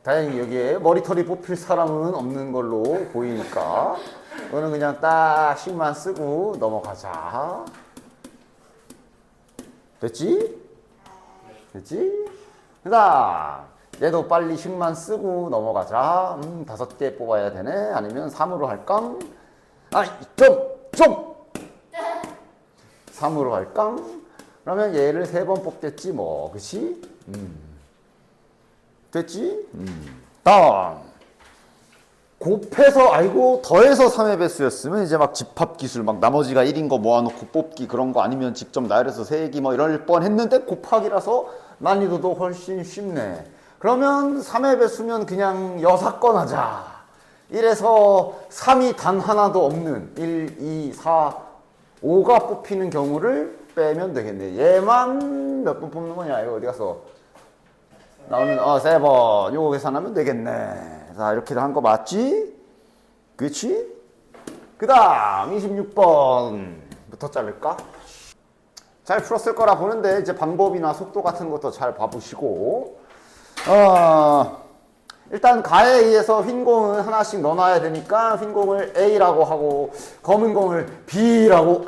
다행히 여기에 머리털이 뽑힐 사람은 없는 걸로 보이니까 이거는 그냥 딱 식만 쓰고 넘어가자. 됐지? 됐지? 그다음 얘도 빨리 식만 쓰고 넘어가자. 5개 뽑아야 되네. 아니면 3으로 할까? 아이 좀 3으로 할까? 그러면 얘를 3번 뽑겠지 뭐. 그치? 됐지? 다음 곱해서 아이고 더해서 3의 배수였으면 이제 막 집합기술 막 나머지가 1인 거 모아놓고 뽑기 그런 거 아니면 직접 나열해서 세기 뭐 이럴 뻔 했는데 곱하기라서 난이도도 훨씬 쉽네. 그러면 3의 배수면 그냥 여사건 하자. 1에서 3이 단 하나도 없는 1, 2, 4, 5가 뽑히는 경우를 빼면 되겠네. 얘만 몇 번 뽑는 거냐? 이거 어디 갔어? 나오는 3번. 요거 계산하면 되겠네. 자, 이렇게 한 거 맞지? 그치? 그 다음 26번부터 자를까? 잘 풀었을 거라 보는데 이제 방법이나 속도 같은 것도 잘 봐보시고 일단 가에 의해서 흰 공은 하나씩 넣어놔야 되니까 흰 공을 A라고 하고 검은 공을 B라고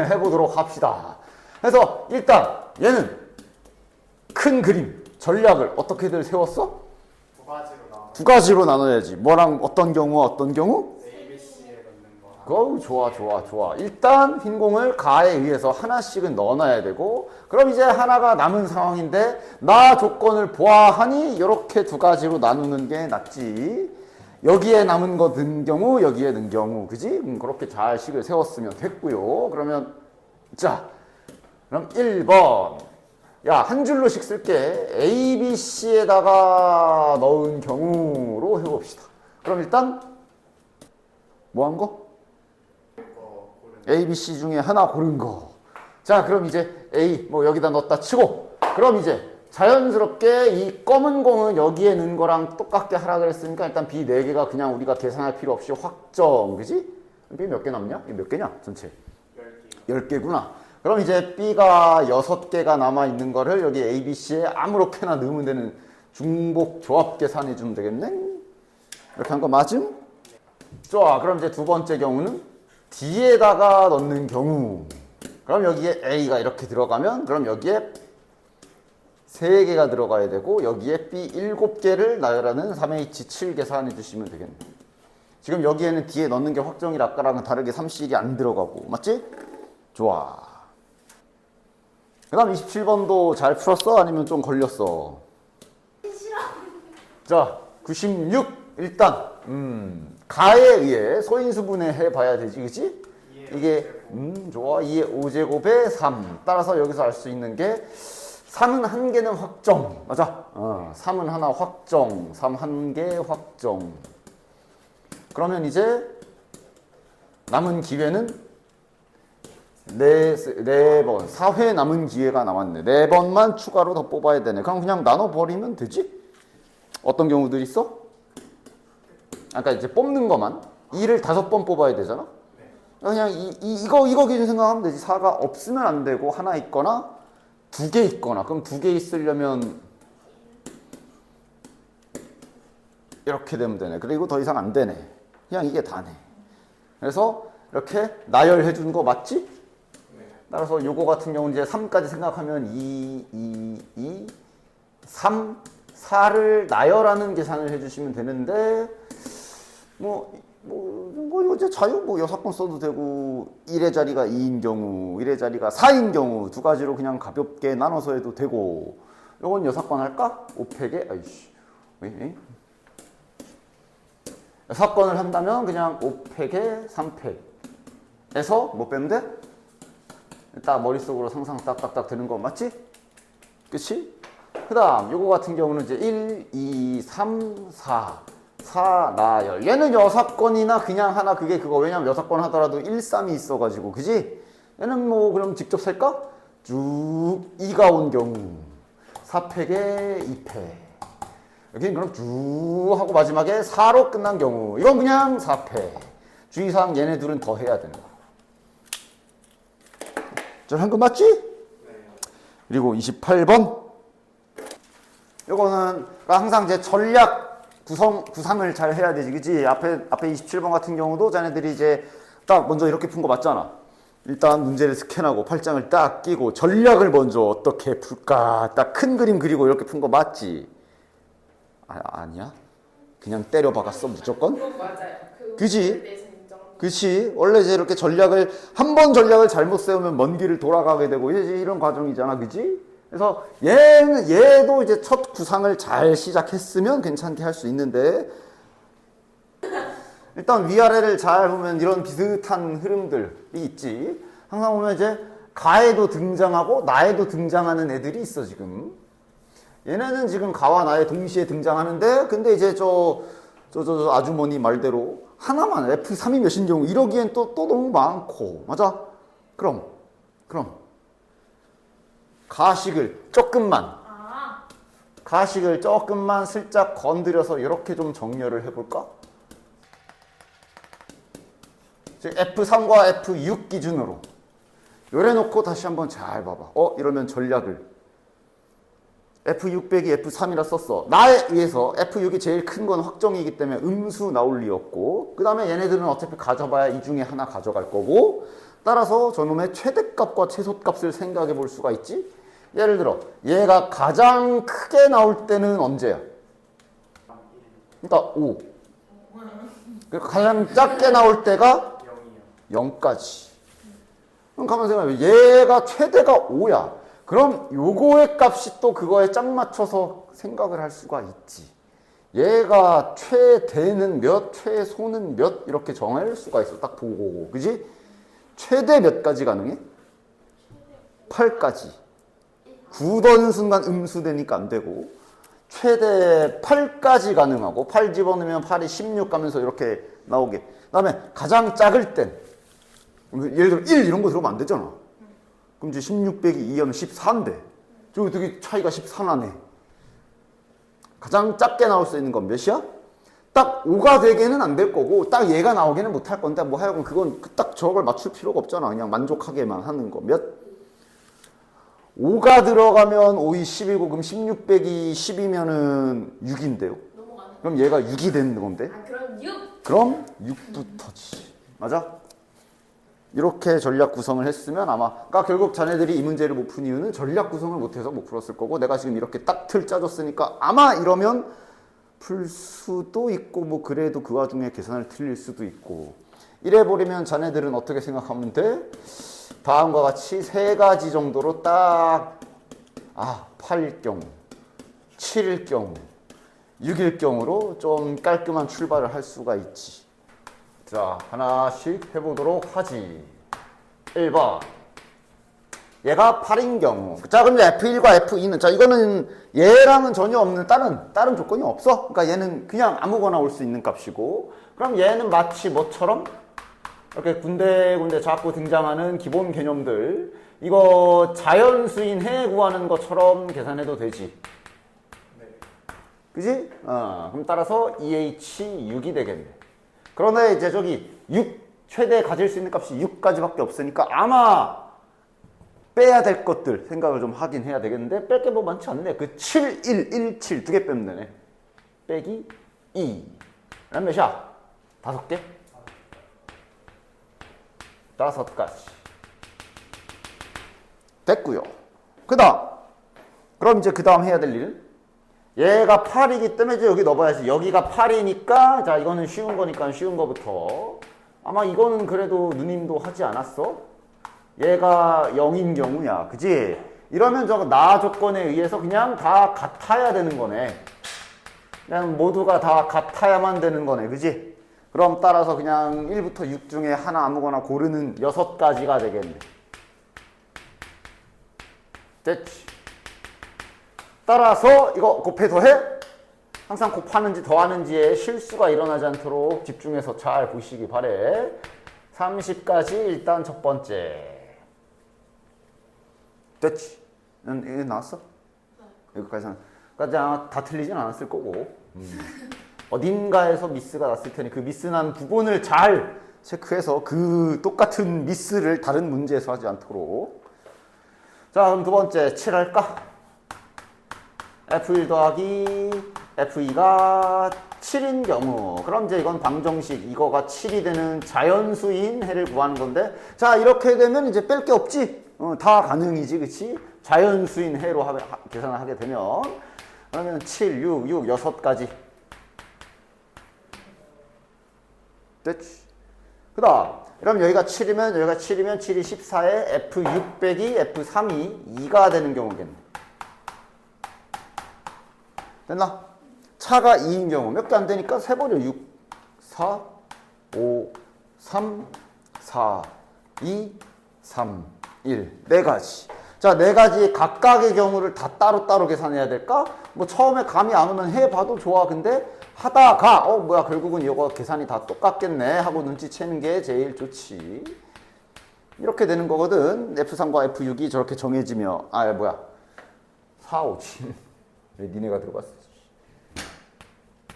해보도록 합시다. 그래서 일단 얘는 큰 그림 전략을 어떻게들 세웠어? 두 가지로 나눠야지. 뭐랑 어떤 경우와 어떤 경우? ABC에 넣는 거. 고 좋아. 일단 흰 공을 가에 의해서 하나씩은 넣어놔야 되고 그럼 이제 하나가 남은 상황인데 나 조건을 보아하니 이렇게 두 가지로 나누는 게 낫지. 여기에 남은 거 넣은 경우 여기에 넣은 경우 그지? 그렇게 잘 식을 세웠으면 됐고요. 그러면 자 그럼 1번 야, 한 줄로씩 쓸게. A, B, C에다가 넣은 경우로 해봅시다. 그럼 일단 뭐 한 거? A, B, C 중에 하나 고른 거. 자, 그럼 이제 A 뭐 여기다 넣었다 치고 그럼 이제 자연스럽게 이 검은 공은 여기에 넣은 거랑 똑같게 하라 그랬으니까 일단 B 4개가 그냥 우리가 계산할 필요 없이 확정. 그지? B 몇 개 남냐? 몇 개냐? 전체? 10개구나. 그럼 이제 B가 6개가 남아있는 거를 여기 A, B, C에 아무렇게나 넣으면 되는 중복 조합 계산해 주면 되겠네? 이렇게 한 거 맞음? 좋아. 그럼 이제 두 번째 경우는 D에다가 넣는 경우. 그럼 여기에 A가 이렇게 들어가면 그럼 여기에 3개가 들어가야 되고 여기에 B 7개를 나열하는 3H7 계산해 주시면 되겠네. 지금 여기에는 D에 넣는 게 확정이라 아까랑은 다르게 3씩이 안 들어가고. 맞지? 좋아. 그 다음 27번도 잘 풀었어? 아니면 좀 걸렸어? 싫어. 자, 96. 일단, 가에 의해 소인수분해 해봐야 되지, 그치? 이게, 좋아. 2의 5제곱에 3. 따라서 여기서 알 수 있는 게, 3은 한 개는 확정. 맞아. 3은 하나 확정. 3 한 개 확정. 그러면 이제, 남은 기회는 4번, 4회 남은 기회가 남았네. 4번만 추가로 더 뽑아야 되네. 그럼 그냥 나눠버리면 되지? 어떤 경우들 있어? 아까 이제 뽑는 것만 2를 5번 뽑아야 되잖아? 그냥 이거 기준 생각하면 되지. 4가 없으면 안 되고 하나 있거나 2개 있거나 그럼 2개 있으려면 이렇게 되면 되네. 그리고 더 이상 안 되네. 그냥 이게 다네. 그래서 이렇게 나열해 준 거 맞지? 따라서 요거 같은 경우는 이제 3까지 생각하면 3, 4를 나열하는 계산을 해주시면 되는데 이거 이제 자유 여사건 써도 되고 1의 자리가 2인 경우 1의 자리가 4인 경우 두 가지로 그냥 가볍게 나눠서 해도 되고 요건 여사건 할까? 5팩에 아이씨 왜? 여사건을 한다면 그냥 5팩에 3팩에서 뭐 빼면 돼? 딱 머릿속으로 상상 딱딱딱 되는 거 맞지? 그치? 그 다음 요거 같은 경우는 이제 1, 2, 3, 4 나열 얘는 여사건이나 그냥 하나 그게 그거 왜냐면 여사건 하더라도 1, 3이 있어가지고 그지? 얘는 뭐 그럼 직접 살까? 쭉 2가 온 경우 4팩에 2팩 여기는 그럼 쭉 하고 마지막에 4로 끝난 경우 이건 그냥 4팩 주의사항 얘네 둘은 더 해야 되는 거야. 한 거 맞지? 네. 그리고 28번 이거는 항상 이제 전략 구상을 잘 해야 되지, 그지? 앞에 27번 같은 경우도 자네들이 이제 딱 먼저 이렇게 푼 거 맞잖아. 일단 문제를 스캔하고 팔짱을 딱 끼고 전략을 먼저 어떻게 풀까 딱 큰 그림 그리고 이렇게 푼 거 맞지? 아니야? 그냥 때려 박았어 무조건? 그건 맞아요. 그지? 그치? 원래 이제 이렇게 한 번 전략을 잘못 세우면 먼 길을 돌아가게 되고 이제 이런 과정이잖아, 그지? 그래서 얘도 이제 첫 구상을 잘 시작했으면 괜찮게 할 수 있는데, 일단 위아래를 잘 보면 이런 비슷한 흐름들이 있지. 항상 보면 이제 가에도 등장하고 나에도 등장하는 애들이 있어, 지금. 얘네는 지금 가와 나에 동시에 등장하는데, 근데 이제 저 아주머니 말대로 하나만 F3이 몇인 경우 이러기엔 또 너무 많고. 맞아? 그럼 가식을 조금만 슬쩍 건드려서 이렇게 좀 정렬을 해볼까? F3과 F6 기준으로 요래 놓고 다시 한번 잘 봐봐. 이러면 전략을 F6 빼기 F3이라 썼어. 나에 의해서 F6이 제일 큰 건 확정이기 때문에 음수 나올 리 없고, 그 다음에 얘네들은 어차피 가져봐야 이 중에 하나 가져갈 거고, 따라서 저놈의 최대값과 최소값을 생각해 볼 수가 있지. 예를 들어 얘가 가장 크게 나올 때는 언제야? 그러니까 5. 가장 작게 나올 때가 0까지. 그럼 가만 생각해. 얘가 최대가 5야. 그럼 요거의 값이 또 그거에 짝 맞춰서 생각을 할 수가 있지. 얘가 최대는 몇, 최소는 몇 이렇게 정할 수가 있어. 딱 보고. 그지? 최대 몇 가지 가능해? 8까지. 9던 순간 음수되니까 안 되고, 최대 8까지 가능하고, 8 집어넣으면 8이 16 가면서 이렇게 나오게. 그 다음에 가장 작을 땐, 예를 들어 1 이런 거 들어오면 안 되잖아. 그럼 이제 16 빼기 2하면 14인데, 저기 되게 차이가 14나네. 가장 작게 나올 수 있는 건 몇이야? 딱 5가 되게는 안 될 거고, 딱 얘가 나오게는 못 할 건데, 뭐 하여간 그건 딱 저걸 맞출 필요가 없잖아. 그냥 만족하게만 하는 거. 몇? 5가 들어가면 5이 10이고, 그럼 16 빼기 10이면은 6인데요. 그럼 얘가 6이 되는 건데? 그럼 6. 그럼 6부터지. 맞아? 이렇게 전략 구성을 했으면 아마, 그러니까 결국 자네들이 이 문제를 못 푼 이유는 전략 구성을 못해서 못 풀었을 거고, 내가 지금 이렇게 딱 틀 짜줬으니까 아마 이러면 풀 수도 있고, 뭐 그래도 그 와중에 계산을 틀릴 수도 있고, 이래버리면 자네들은 어떻게 생각하면 돼? 다음과 같이 3가지 정도로 딱 8일 경우, 7일 경우, 6일 경우로 좀 깔끔한 출발을 할 수가 있지. 자, 하나씩 해보도록 하지. 1번. 얘가 8인 경우. 자, 그럼 F1과 F2는, 자, 이거는 얘랑은 전혀 없는 다른 조건이 없어. 그러니까 얘는 그냥 아무거나 올 수 있는 값이고, 그럼 얘는 마치 뭐처럼? 이렇게 군데군데 자꾸 등장하는 기본 개념들, 이거 자연수인 해 구하는 것처럼 계산해도 되지. 그지? 그럼 따라서 EH 6이 되겠네. 그런데 이제 저기 6, 최대 가질 수 있는 값이 6까지밖에 없으니까 아마 빼야 될 것들 생각을 좀 하긴 해야 되겠는데, 뺄 게 뭐 많지 않네. 그 7, 1, 1, 7 두 개 빼면 되네. 빼기 2. 그럼 몇이야? 5개? 5가지. 됐고요. 그럼 이제 그 다음 해야 될 일은, 얘가 8이기 때문에 이제 여기 넣어봐야지. 여기가 8이니까, 자, 이거는 쉬운 거니까 쉬운 거부터. 아마 이거는 그래도 누님도 하지 않았어? 얘가 0인 경우야. 그지? 이러면 저거 나 조건에 의해서 그냥 다 같아야 되는 거네. 그냥 모두가 다 같아야만 되는 거네. 그지? 그럼 따라서 그냥 1부터 6 중에 하나 아무거나 고르는 6가지가 되겠네. 됐지? 따라서 이거 곱해 더해? 항상 곱하는지 더하는지에 실수가 일어나지 않도록 집중해서 잘 보시기 바래. 30까지 일단 첫 번째. 됐지? 이거 나왔어? 여기까지는. 그러니까 다 틀리진 않았을 거고. 어딘가에서 미스가 났을 테니 그 미스난 부분을 잘 체크해서 그 똑같은 미스를 다른 문제에서 하지 않도록. 자, 그럼 두 번째 7 할까? F1 더하기 F2가 7인 경우, 그럼 이제 이건 방정식, 이거가 7이 되는 자연수인 해를 구하는 건데, 자, 이렇게 되면 이제 뺄 게 없지? 다 가능이지, 그치? 자연수인 해로 계산을 하게 되면, 그러면 7, 6, 6, 6가지. 됐지? 그 다음, 그럼 여기가 7이면, 7이 14에 F6 빼기 F3이 2가 되는 경우겠네. 됐나? 차가 2인 경우 몇 개 안 되니까 세버려. 6, 4, 5, 3, 4, 2, 3, 1. 네 가지. 자, 네 가지 각각의 경우를 다 따로따로 계산해야 될까? 뭐 처음에 감이 안 오면 해봐도 좋아. 근데 하다가 뭐야 결국은 이거 계산이 다 똑같겠네 하고 눈치채는 게 제일 좋지. 이렇게 되는 거거든. F3과 F6이 저렇게 정해지며 4, 5, 7. 왜 니네가 들어갔어?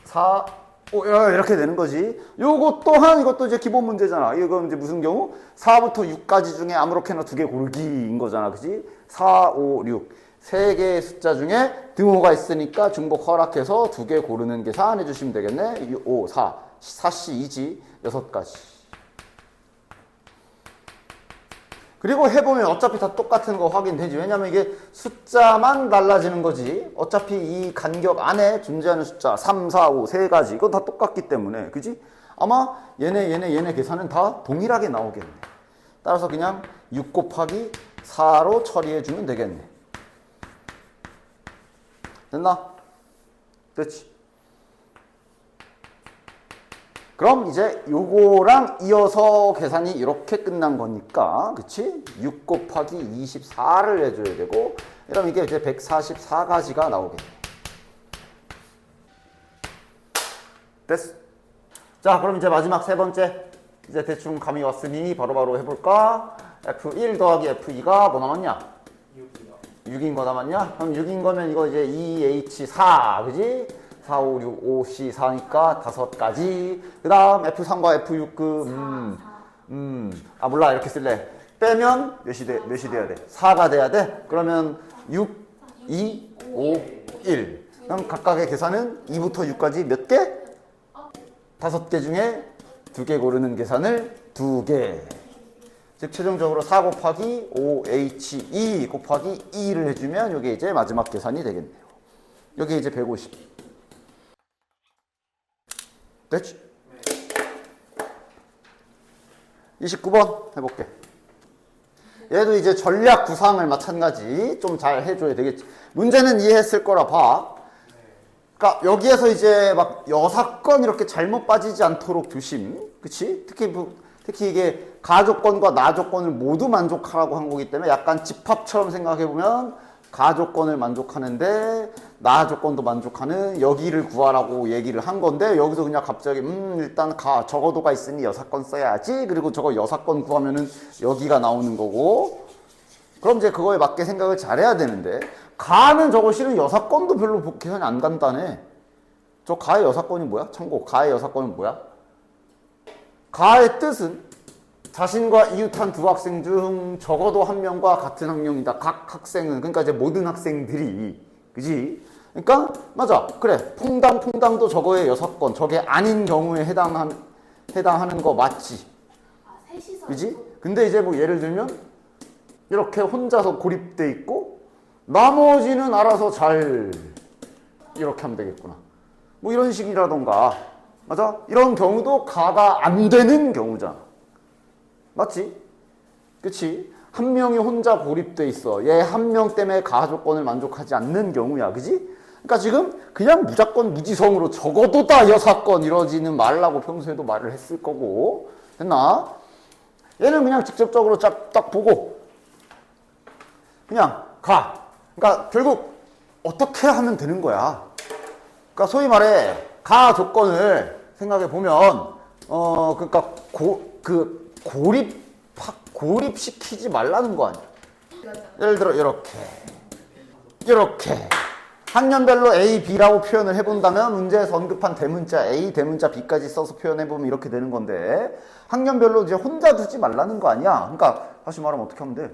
4, 5 이렇게 되는 거지. 요것 또한 이것도 이제 기본 문제잖아. 이건 이제 무슨 경우? 4부터 6까지 중에 아무렇게나 두 개 고르기인 거잖아. 그지? 4, 5, 6. 세 개의 숫자 중에 등호가 있으니까 중복 허락해서 두 개 고르는 계산 해주시면 되겠네. 5, 4, 4씨 2지. 6가지. 그리고 해보면 어차피 다 똑같은 거 확인되지. 왜냐면 이게 숫자만 달라지는 거지. 어차피 이 간격 안에 존재하는 숫자 3, 4, 5 세 가지 이건 다 똑같기 때문에 그지? 아마 얘네 계산은 다 동일하게 나오겠네. 따라서 그냥 6 곱하기 4로 처리해 주면 되겠네. 됐나? 됐지? 그럼 이제 요거랑 이어서 계산이 이렇게 끝난 거니까, 그치? 6 곱하기 24를 해줘야 되고, 그럼 이게 이제 144가지가 나오겠네. 됐어. 자, 그럼 이제 마지막 세 번째. 이제 대충 감이 왔으니 바로바로 해볼까? F1 더하기 F2가 뭐 남았냐? 6인 거 남았냐? 그럼 6인 거면 이거 이제 2H4, 그지? 4, 5, 6, 5C, 4니까 5가지. 그 다음 F3과 F6 몰라. 이렇게 쓸래. 빼면 몇이 돼야 돼? 4가 돼야 돼? 그러면 6, 2, 5, 1. 그럼 각각의 계산은 2부터 6까지 몇 개? 5개 중에 2개 고르는 계산을 2개. 즉 최종적으로 4 곱하기 5H2 곱하기 2를 해주면 이게 이제 마지막 계산이 되겠네요. 여기 이제 150. 됐지? 29번 해볼게. 얘도 이제 전략 구상을 마찬가지 좀 잘 해줘야 되겠지. 문제는 이해했을 거라 봐. 그러니까 여기에서 이제 막 여사건 이렇게 잘못 빠지지 않도록 조심. 그치? 특히 이게 가조건과 나조건을 모두 만족하라고 한 거기 때문에 약간 집합처럼 생각해보면 가조건을 만족하는데 나조건도 만족하는 여기를 구하라고 얘기를 한 건데 여기서 그냥 갑자기 일단 적어도가 있으니 여사건 써야지. 그리고 저거 여사건 구하면은 여기가 나오는 거고. 그럼 이제 그거에 맞게 생각을 잘해야 되는데 가는 저거 실은 여사건도 별로 계산이 안 간단해. 저 가의 여사건이 뭐야? 참고 가의 여사건은 뭐야? 가의 뜻은 자신과 이웃한 두 학생 중 적어도 한 명과 같은 학년이다. 각 학생은, 그러니까 이제 모든 학생들이, 그지? 그러니까 맞아, 그래. 퐁당도 저거의 여사건, 저게 아닌 경우에 해당하는 거 맞지? 그지? 근데 이제 뭐 예를 들면 이렇게 혼자서 고립돼 있고 나머지는 알아서 잘 이렇게 하면 되겠구나. 뭐 이런 식이라던가, 맞아? 이런 경우도 가가 안 되는 경우잖아. 맞지? 그치? 한 명이 혼자 고립돼 있어. 얘 한 명 때문에 가조건을 만족하지 않는 경우야. 그지? 그러니까 지금 그냥 무조건 무지성으로 적어도 다 여사건 이러지는 말라고 평소에도 말을 했을 거고. 됐나? 얘는 그냥 직접적으로 딱 보고 그냥 가. 그러니까 결국 어떻게 하면 되는 거야. 그러니까 소위 말해 가 조건을 생각해 보면 그러니까 고립시키지 말라는 거 아니야. 예를 들어 이렇게 학년별로 A, B라고 표현을 해본다면 문제에서 언급한 대문자 A, 대문자 B까지 써서 표현해보면 이렇게 되는 건데 학년별로 이제 혼자 두지 말라는 거 아니야. 그러니까 다시 말하면 어떻게 하면 돼?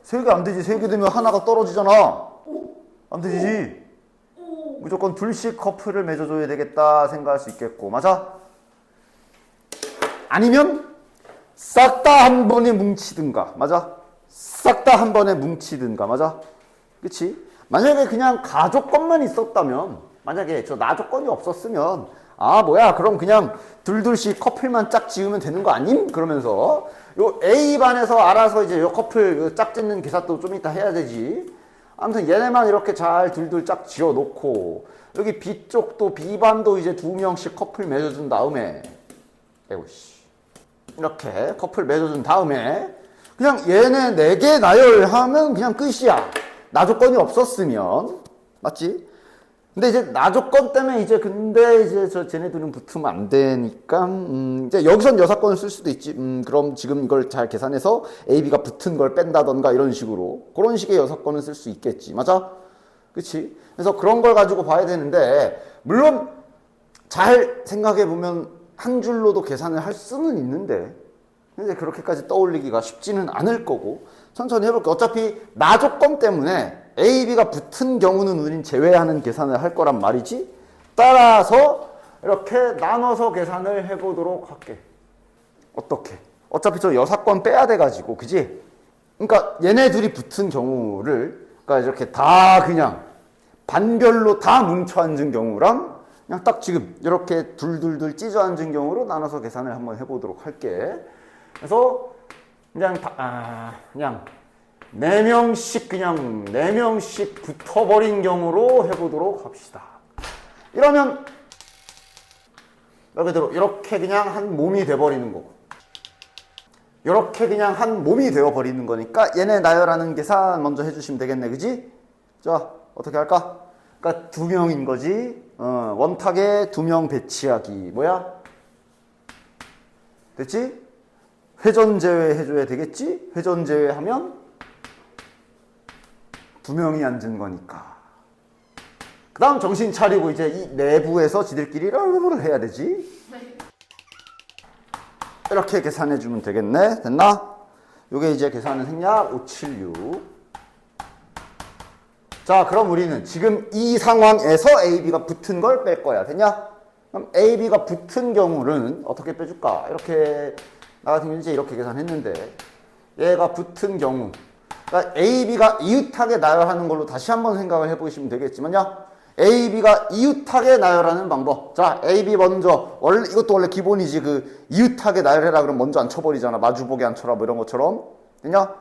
3개 안 되지. 3개 되면 하나가 떨어지잖아. 안 되지. 무조건 둘씩 커플을 맺어줘야 되겠다 생각할 수 있겠고, 맞아? 아니면 싹 다 한 번에 뭉치든가, 맞아? 싹 다 한 번에 뭉치든가, 맞아? 그치? 만약에 그냥 가족권만 있었다면, 만약에 저 나조건이 없었으면, 아 뭐야 그럼 그냥 둘둘씩 커플만 짝 지으면 되는 거 아님? 그러면서 요 A반에서 알아서 이제 요 커플 요 짝 짓는 기사도 좀 이따 해야 되지. 아무튼 얘네만 이렇게 잘 둘둘 짝 지어 놓고 여기 B쪽도 B반도 이제 2명씩 커플 맺어준 다음에 에이씨 이렇게 커플 맺어준 다음에 그냥 얘네 4개 나열하면 그냥 끝이야. 나조건이 없었으면. 맞지? 근데 이제 나조건 때문에 근데 쟤네들은 붙으면 안 되니까 이제 여기선 여사건을 쓸 수도 있지. 그럼 지금 이걸 잘 계산해서 A, B가 붙은 걸 뺀다던가 이런 식으로 그런 식의 여사건을 쓸 수 있겠지. 맞아? 그치? 그래서 그런 걸 가지고 봐야 되는데 물론 잘 생각해 보면 한 줄로도 계산을 할 수는 있는데 근데 그렇게까지 떠올리기가 쉽지는 않을 거고 천천히 해볼게. 어차피 나조건 때문에 A, B가 붙은 경우는 우린 제외하는 계산을 할 거란 말이지. 따라서 이렇게 나눠서 계산을 해보도록 할게. 어떻게? 어차피 저 여사건 빼야 돼가지고, 그지? 그러니까 얘네 둘이 붙은 경우를 그러니까 이렇게 다 그냥 반별로 다 뭉쳐 앉은 경우랑 그냥 딱 지금 이렇게 둘둘둘 찢어 앉은 경우로 나눠서 계산을 한번 해보도록 할게. 그래서 그냥 그냥 4명씩 그냥 4명씩 붙어버린 경우로 해보도록 합시다. 이러면 말 그대로 이렇게 그냥 한 몸이 돼버리는 거고 이렇게 그냥 한 몸이 되어버리는 거니까 얘네 나열하는 계산 먼저 해주시면 되겠네. 그지? 자 어떻게 할까? 그러니까 2명인 거지. 원탁에 2명 배치하기 뭐야? 됐지? 회전 제외 해줘야 되겠지? 회전 제외하면 2명이 앉은 거니까. 그 다음 정신 차리고 이제 이 내부에서 지들끼리 를 해야 되지. 이렇게 계산해주면 되겠네. 됐나? 요게 이제 계산은 생략 576. 자, 그럼 우리는 지금 이 상황에서 A, B가 붙은 걸 뺄 거야. 됐냐? 그럼 A, B가 붙은 경우는 어떻게 빼줄까? 이렇게 나 같은 경우 이제 이렇게 계산했는데 얘가 붙은 경우 그러니까 A, B가 이웃하게 나열하는 걸로 다시 한번 생각을 해보시면 되겠지만요. A, B가 이웃하게 나열하는 방법. 자, A, B 먼저 이것도 원래 기본이지. 그 이웃하게 나열해라 그러면 먼저 안 쳐버리잖아. 마주보게 안 쳐라 뭐 이런 것처럼. 됐냐?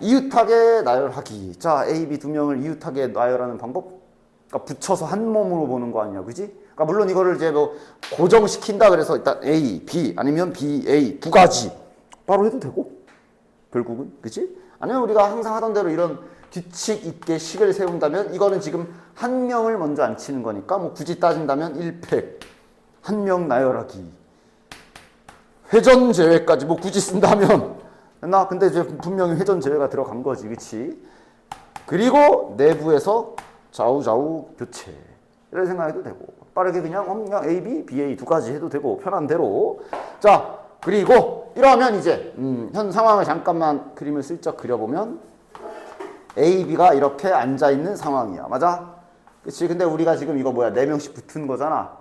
이웃하게 나열하기. 자, A, B 2명을 이웃하게 나열하는 방법. 그러니까 붙여서 한 몸으로 보는 거 아니야, 그지? 그러니까 물론 이거를 이제 뭐 고정시킨다 그래서 일단 A, B 아니면 B, A 2가지 바로 해도 되고. 결국은 그치? 아니면 우리가 항상 하던 대로 이런 규칙 있게 식을 세운다면 이거는 지금 한 명을 먼저 안 치는 거니까 뭐 굳이 따진다면 1팩 한 명 나열하기 회전 제외까지 뭐 굳이 쓴다면 나 근데 이제 분명히 회전 제외가 들어간 거지. 그치? 그리고 내부에서 좌우 교체 이런 생각해도 되고 빠르게 그냥 A, B, B, A 2가지 해도 되고 편한 대로. 자 그리고 이러면 이제 현 상황을 잠깐만 그림을 슬쩍 그려보면 A, B가 이렇게 앉아있는 상황이야. 맞아? 그치? 근데 우리가 지금 이거 뭐야 4명씩 붙은 거잖아.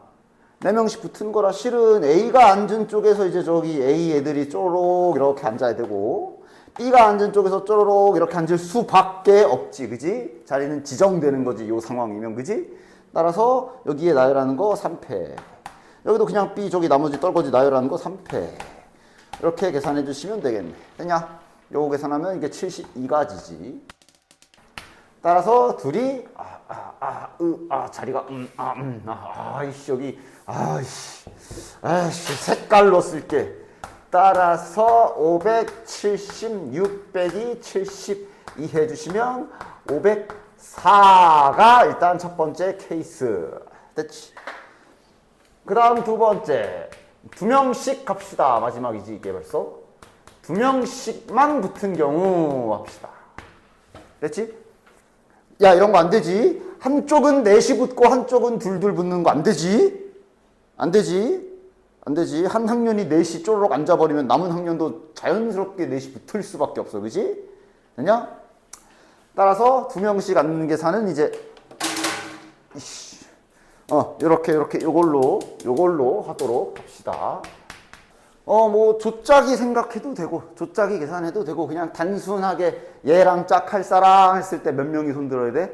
4명씩 붙은 거라 실은 A가 앉은 쪽에서 이제 저기 A 애들이 쪼로록 이렇게 앉아야 되고 B가 앉은 쪽에서 쪼로록 이렇게 앉을 수밖에 없지. 그지? 자리는 지정되는 거지. 이 상황이면. 그지? 따라서 여기에 나열하는 거 3패 여기도 그냥 B 저기 나머지 떨거지 나열하는 거 3패 이렇게 계산해 주시면 되겠네. 됐냐? 요거 계산하면 이게 72가지지. 따라서 둘이 자리가 아이씨 여기 아이씨 색깔로 쓸게. 따라서 576 빼기 72 해주시면 504가 일단 첫 번째 케이스. 됐지? 그 다음 두 번째 2명씩 갑시다. 마지막이지 이게 벌써. 2명씩만 붙은 경우 합시다. 됐지? 야 이런 거 안 되지. 한쪽은 넷이 붙고 한쪽은 둘둘 붙는 거 안 되지. 안 되지. 안 되지. 한 학년이 넷이 쪼르륵 앉아버리면 남은 학년도 자연스럽게 넷이 붙을 수밖에 없어. 그지? 됐냐? 따라서 2명씩 앉는 계산은 이제 이렇게 요걸로 하도록 합시다. 뭐 조짜기 생각해도 되고 조짜기 계산해도 되고 그냥 단순하게 얘랑 짝할 사람 했을 때 몇 명이 손 들어야 돼?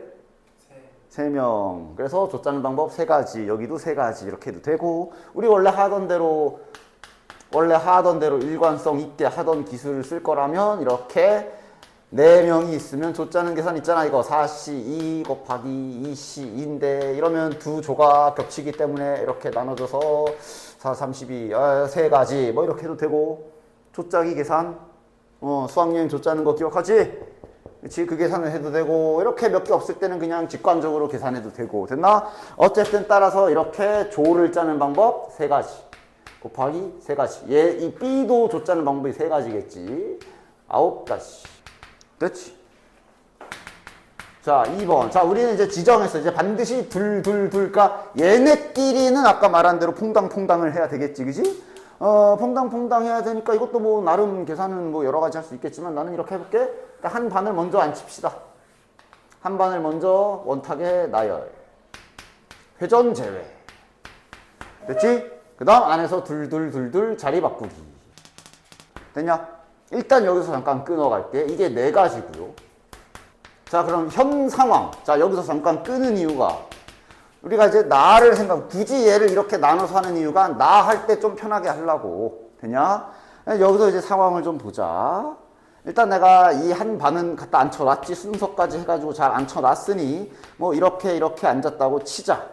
세 명. 그래서 조짜는 방법 세 가지. 여기도 세 가지 이렇게 해도 되고 우리 원래 하던 대로 일관성 있게 하던 기술을 쓸 거라면 이렇게 4명이 있으면 조짜는 계산 있잖아. 이거 4C 2 곱하기 2C 2인데 이러면 두 조가 겹치기 때문에 이렇게 나눠져서 4, 32, 세 가지 뭐 이렇게 해도 되고 조짜기 계산 수학여행 조짜는 거 기억하지? 그치? 그 계산을 해도 되고 이렇게 몇 개 없을 때는 그냥 직관적으로 계산해도 되고 됐나? 어쨌든 따라서 이렇게 조를 짜는 방법 세 가지 곱하기 세 가지 이 B도 조 짜는 방법이 세 가지겠지 9가지 됐지? 자 2번 자 우리는 이제 지정했어 이제 반드시 그러니까 얘네끼리는 아까 말한 대로 퐁당퐁당을 해야 되겠지 그지? 퐁당퐁당 해야 되니까 이것도 뭐 나름 계산은 뭐 여러 가지 할 수 있겠지만 나는 이렇게 해볼게 한 반을 먼저 안 칩시다 한 반을 먼저 원탁에 나열 회전 제외 됐지? 그 다음 안에서 둘 자리 바꾸기 됐냐? 일단 여기서 잠깐 끊어갈게 이게 네 가지고요 자 그럼 현 상황 자 여기서 잠깐 끄는 이유가 우리가 이제 나를 굳이 얘를 이렇게 나눠서 하는 이유가 나 할 때 좀 편하게 하려고 됐냐? 여기서 이제 상황을 좀 보자 일단 내가 이 한 반은 갖다 앉혀놨지 순서까지 해가지고 잘 앉혀놨으니 뭐 이렇게 앉았다고 치자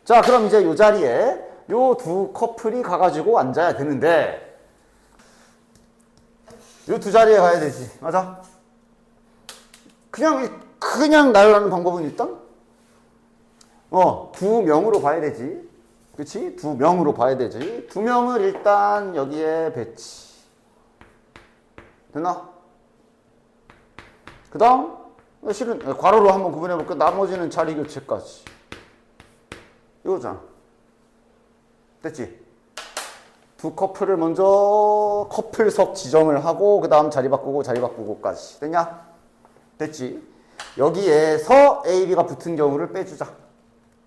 자 그럼 이제 요 자리에 요 두 커플이 가가지고 앉아야 되는데 요 두 자리에 가야 되지 맞아? 그냥 나열하는 방법은 일단 두 명으로 봐야 되지 그치? 두 명으로 봐야 되지 두 명을 일단 여기에 배치 됐나? 그 다음 실은 괄호로 한번 구분해 볼까? 나머지는 자리 교체까지 이거잖아 됐지? 두 커플을 먼저 커플석 지정을 하고 그 다음 자리 바꾸고까지 됐냐? 됐지? 여기에서 A, B가 붙은 경우를 빼주자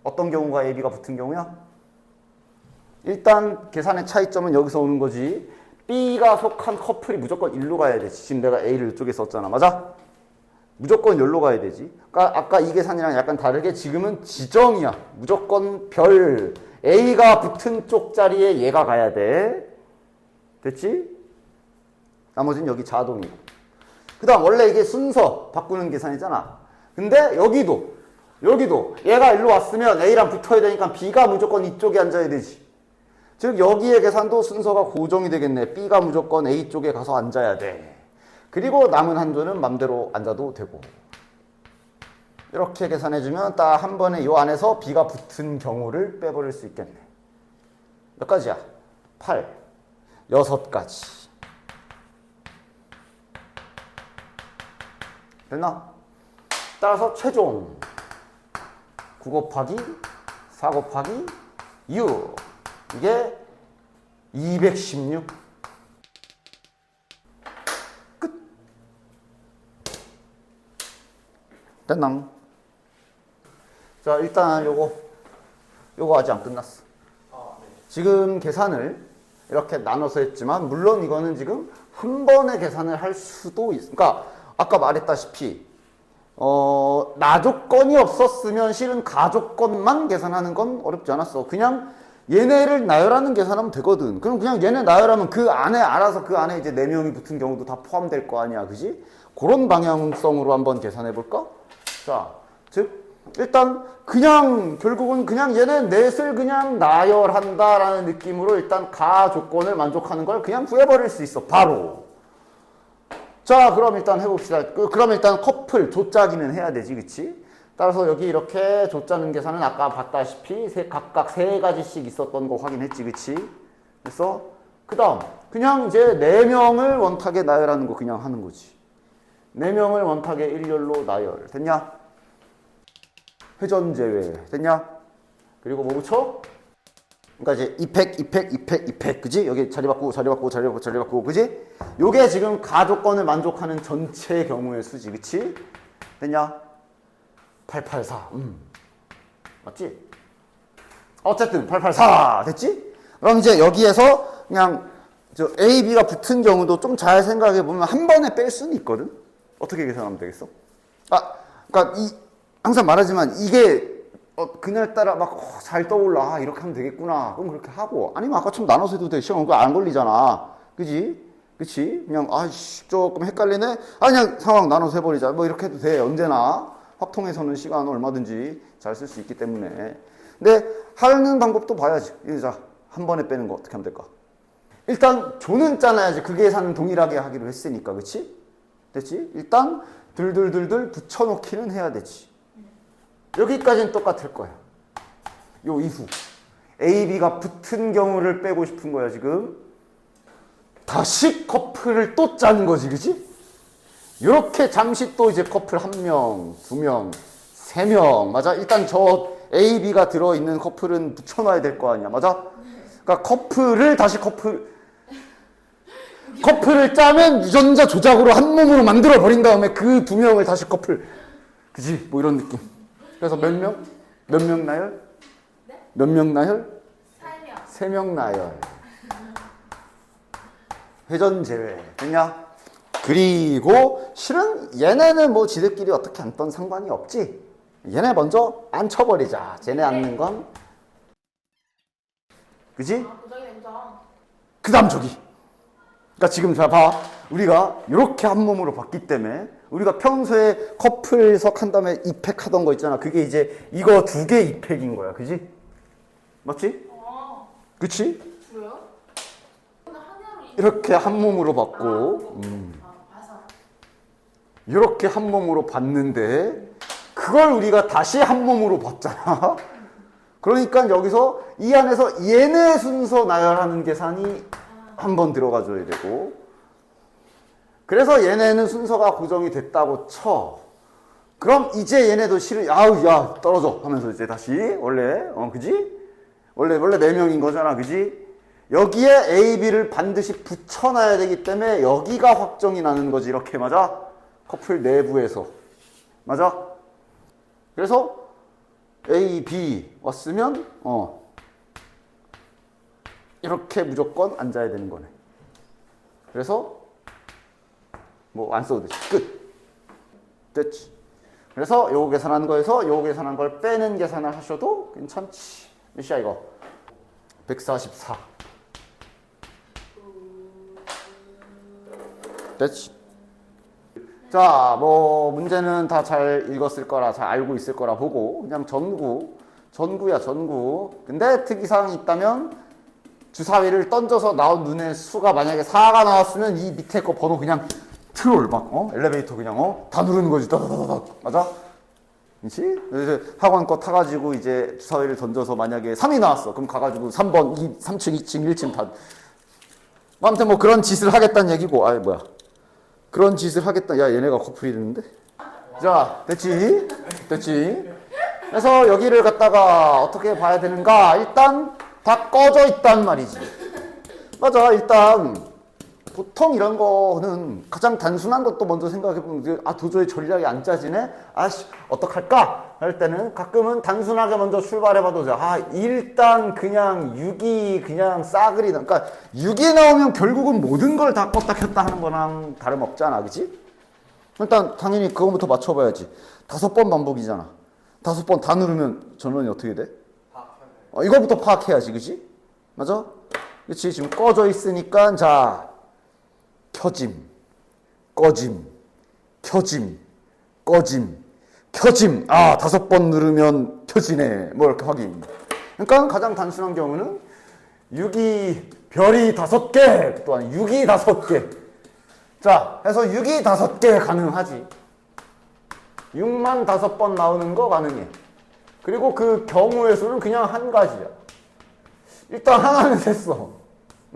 어떤 경우가 A, B가 붙은 경우야? 일단 계산의 차이점은 여기서 오는 거지 B가 속한 커플이 무조건 일로 가야 되지 지금 내가 A를 이쪽에 썼잖아 맞아? 무조건 여기로 가야 되지 그러니까 아까 이 계산이랑 약간 다르게 지금은 지정이야 무조건 별 A가 붙은 쪽 자리에 얘가 가야 돼 됐지? 나머지는 여기 자동이고 그 다음 원래 이게 순서 바꾸는 계산이잖아 근데 여기도 얘가 일로 왔으면 A랑 붙어야 되니까 B가 무조건 이쪽에 앉아야 되지 즉 여기의 계산도 순서가 고정이 되겠네 B가 무조건 A 쪽에 가서 앉아야 돼 그리고 남은 한 조는 맘대로 앉아도 되고 이렇게 계산해주면 딱 한 번에 이 안에서 B가 붙은 경우를 빼버릴 수 있겠네 몇 가지야? 8 6가지 됐나? 따라서 최종 9 곱하기 4 곱하기 6 이게 216 끝 됐나? 자 일단 요거 아직 안 끝났어 지금 계산을 이렇게 나눠서 했지만 물론 이거는 지금 한 번에 계산을 할 수도 있어 그러니까 아까 말했다시피 나 조건이 없었으면 실은 가 조건만 계산하는 건 어렵지 않았어 그냥 얘네를 나열하는 계산하면 되거든 그럼 그냥 얘네 나열하면 그 안에 알아서 그 안에 이제 4명이 붙은 경우도 다 포함될 거 아니야 그지? 그런 방향성으로 한번 계산해 볼까? 자, 즉 일단 결국은 그냥 얘네 넷을 그냥 나열한다라는 느낌으로 일단 가 조건을 만족하는 걸 그냥 구해버릴 수 있어 바로 자 그럼 일단 해봅시다 그럼 일단 커플 조짜기는 해야 되지 그치? 따라서 여기 이렇게 조짜는 계산은 아까 봤다시피 각각 3가지씩 있었던 거 확인했지 그치? 그래서 그 다음 그냥 이제 4명을 원탁에 나열하는 거 그냥 하는 거지 4명을 원탁에 일렬로 나열 됐냐? 회전 제외 됐냐? 그리고 뭐 붙여? 그러니까 이제 이팩 그지? 여기 자리 바꾸고 그지? 요게 지금 가 조건을 만족하는 전체 경우의 수지 그치? 됐냐? 884 맞지? 어쨌든 884 됐지? 그럼 이제 여기에서 그냥 저 A, B가 붙은 경우도 좀 잘 생각해 보면 한 번에 뺄 수는 있거든. 어떻게 계산하면 되겠어? 그러니까 항상 말하지만 이게 그날따라 막 잘 떠올라. 이렇게 하면 되겠구나. 그럼 그렇게 하고 아니면 아까처럼 나눠서 해도 돼. 시간 그거 안 걸리잖아. 그지? 그치? 그냥 조금 헷갈리네. 그냥 상황 나눠서 해버리자. 뭐 이렇게 해도 돼. 언제나 확통에서는 시간 얼마든지 잘 쓸 수 있기 때문에. 근데 하는 방법도 봐야지. 자, 한 번에 빼는 거 어떻게 하면 될까? 일단 조는 짜놔야지. 그 계산은 동일하게 하기로 했으니까. 그치? 됐지? 일단 둘둘둘둘 붙여놓기는 해야 되지. 여기까지는 똑같을 거야. 요 이후 A, B가 붙은 경우를 빼고 싶은 거야 지금. 다시 커플을 또 짜는 거지, 그치? 이렇게 잠시 또 이제 커플 1명, 2명, 3명, 맞아? 일단 저 A, B가 들어있는 커플은 붙여놔야 될 거 아니야, 맞아? 그러니까 커플을 다시 커플을 짜면 유전자 조작으로 한 몸으로 만들어 버린 다음에 그 2명을 다시 커플, 그지? 뭐 이런 느낌. 그래서 몇 명? 몇 명 나열? 네? 몇 명 나열? 3명. 3명 나열. 회전 제외. 됐냐? 그리고 실은 얘네는 뭐 지들끼리 어떻게 앉던 상관이 없지. 얘네 먼저 앉혀버리자. 쟤네 앉는 건. 그지? 도장이 된장. 그 다음 저기. 그러니까 지금 자 봐. 우리가 이렇게 한 몸으로 봤기 때문에 우리가 평소에 커플석 한 다음에 이팩 하던 거 있잖아. 그게 이제 이거 2개 이팩인 거야. 그지? 맞지? 그치? 왜요? 하나로 이렇게 한 몸으로 봤고 봐서. 이렇게 한 몸으로 봤는데 그걸 우리가 다시 한 몸으로 봤잖아. 그러니까 여기서 이 안에서 얘네 순서 나열하는 계산이 한 번 들어가 줘야 되고, 그래서 얘네는 순서가 고정이 됐다고 쳐. 그럼 이제 얘네도 실은 아우 야 떨어져 하면서 이제 다시 원래 그지? 원래 4명인 거잖아. 그지? 여기에 A, B를 반드시 붙여놔야 되기 때문에 여기가 확정이 나는 거지. 이렇게 맞아? 커플 내부에서. 맞아? 그래서 A, B 왔으면 이렇게 무조건 앉아야 되는 거네. 그래서 뭐 안 써도 되지. 끝. 됐지. 그래서 요거 계산한 거에서 요거 계산한 걸 빼는 계산을 하셔도 괜찮지. 몇이야 이거? 144. 됐지. 자, 뭐 문제는 다 잘 읽었을 거라, 잘 알고 있을 거라 보고 그냥 전구야 전구. 근데 특이사항이 있다면 주사위를 던져서 나온 눈에 수가 만약에 4가 나왔으면 이 밑에 거 번호 그냥 트롤 엘리베이터 그냥 다 누르는 거지. 다다다다. 맞아? 그렇지? 학원 거 타가지고 이제 주사위를 던져서 만약에 3이 나왔어. 그럼 가가지고 3번, 3층, 2층, 1층 다. 아무튼 뭐 그런 짓을 하겠다는 얘기고. 그런 짓을 하겠다. 야, 얘네가 커플이 됐는데? 자, 됐지? 그래서 여기를 갖다가 어떻게 봐야 되는가? 일단 다 꺼져 있단 말이지. 맞아. 일단 보통 이런 거는 가장 단순한 것도 먼저 생각해보면 도저히 전략이 안 짜지네? 어떡할까? 할 때는 가끔은 단순하게 먼저 출발해봐도 일단 그냥 6이 그냥 싸그리 그러니까 6이 나오면 결국은 모든 걸 다 껐다 켰다 하는 거랑 다름없잖아. 그치? 일단 당연히 그거부터 맞춰봐야지. 5번 반복이잖아. 5번 다 누르면 전원이 어떻게 돼? 이거부터 파악해야지. 그치? 맞아? 그치? 지금 꺼져 있으니까 자 켜짐, 꺼짐, 켜짐, 꺼짐, 켜짐. 5번 누르면 켜지네. 뭐 이렇게 확인. 그러니까 가장 단순한 경우는 6이 별이 5개, 또한 6이 5개. 자, 해서 6이 5개 가능하지. 6만 5번 나오는 거 가능해. 그리고 그 경우의 수는 그냥 한 가지야. 일단 하나는 됐어.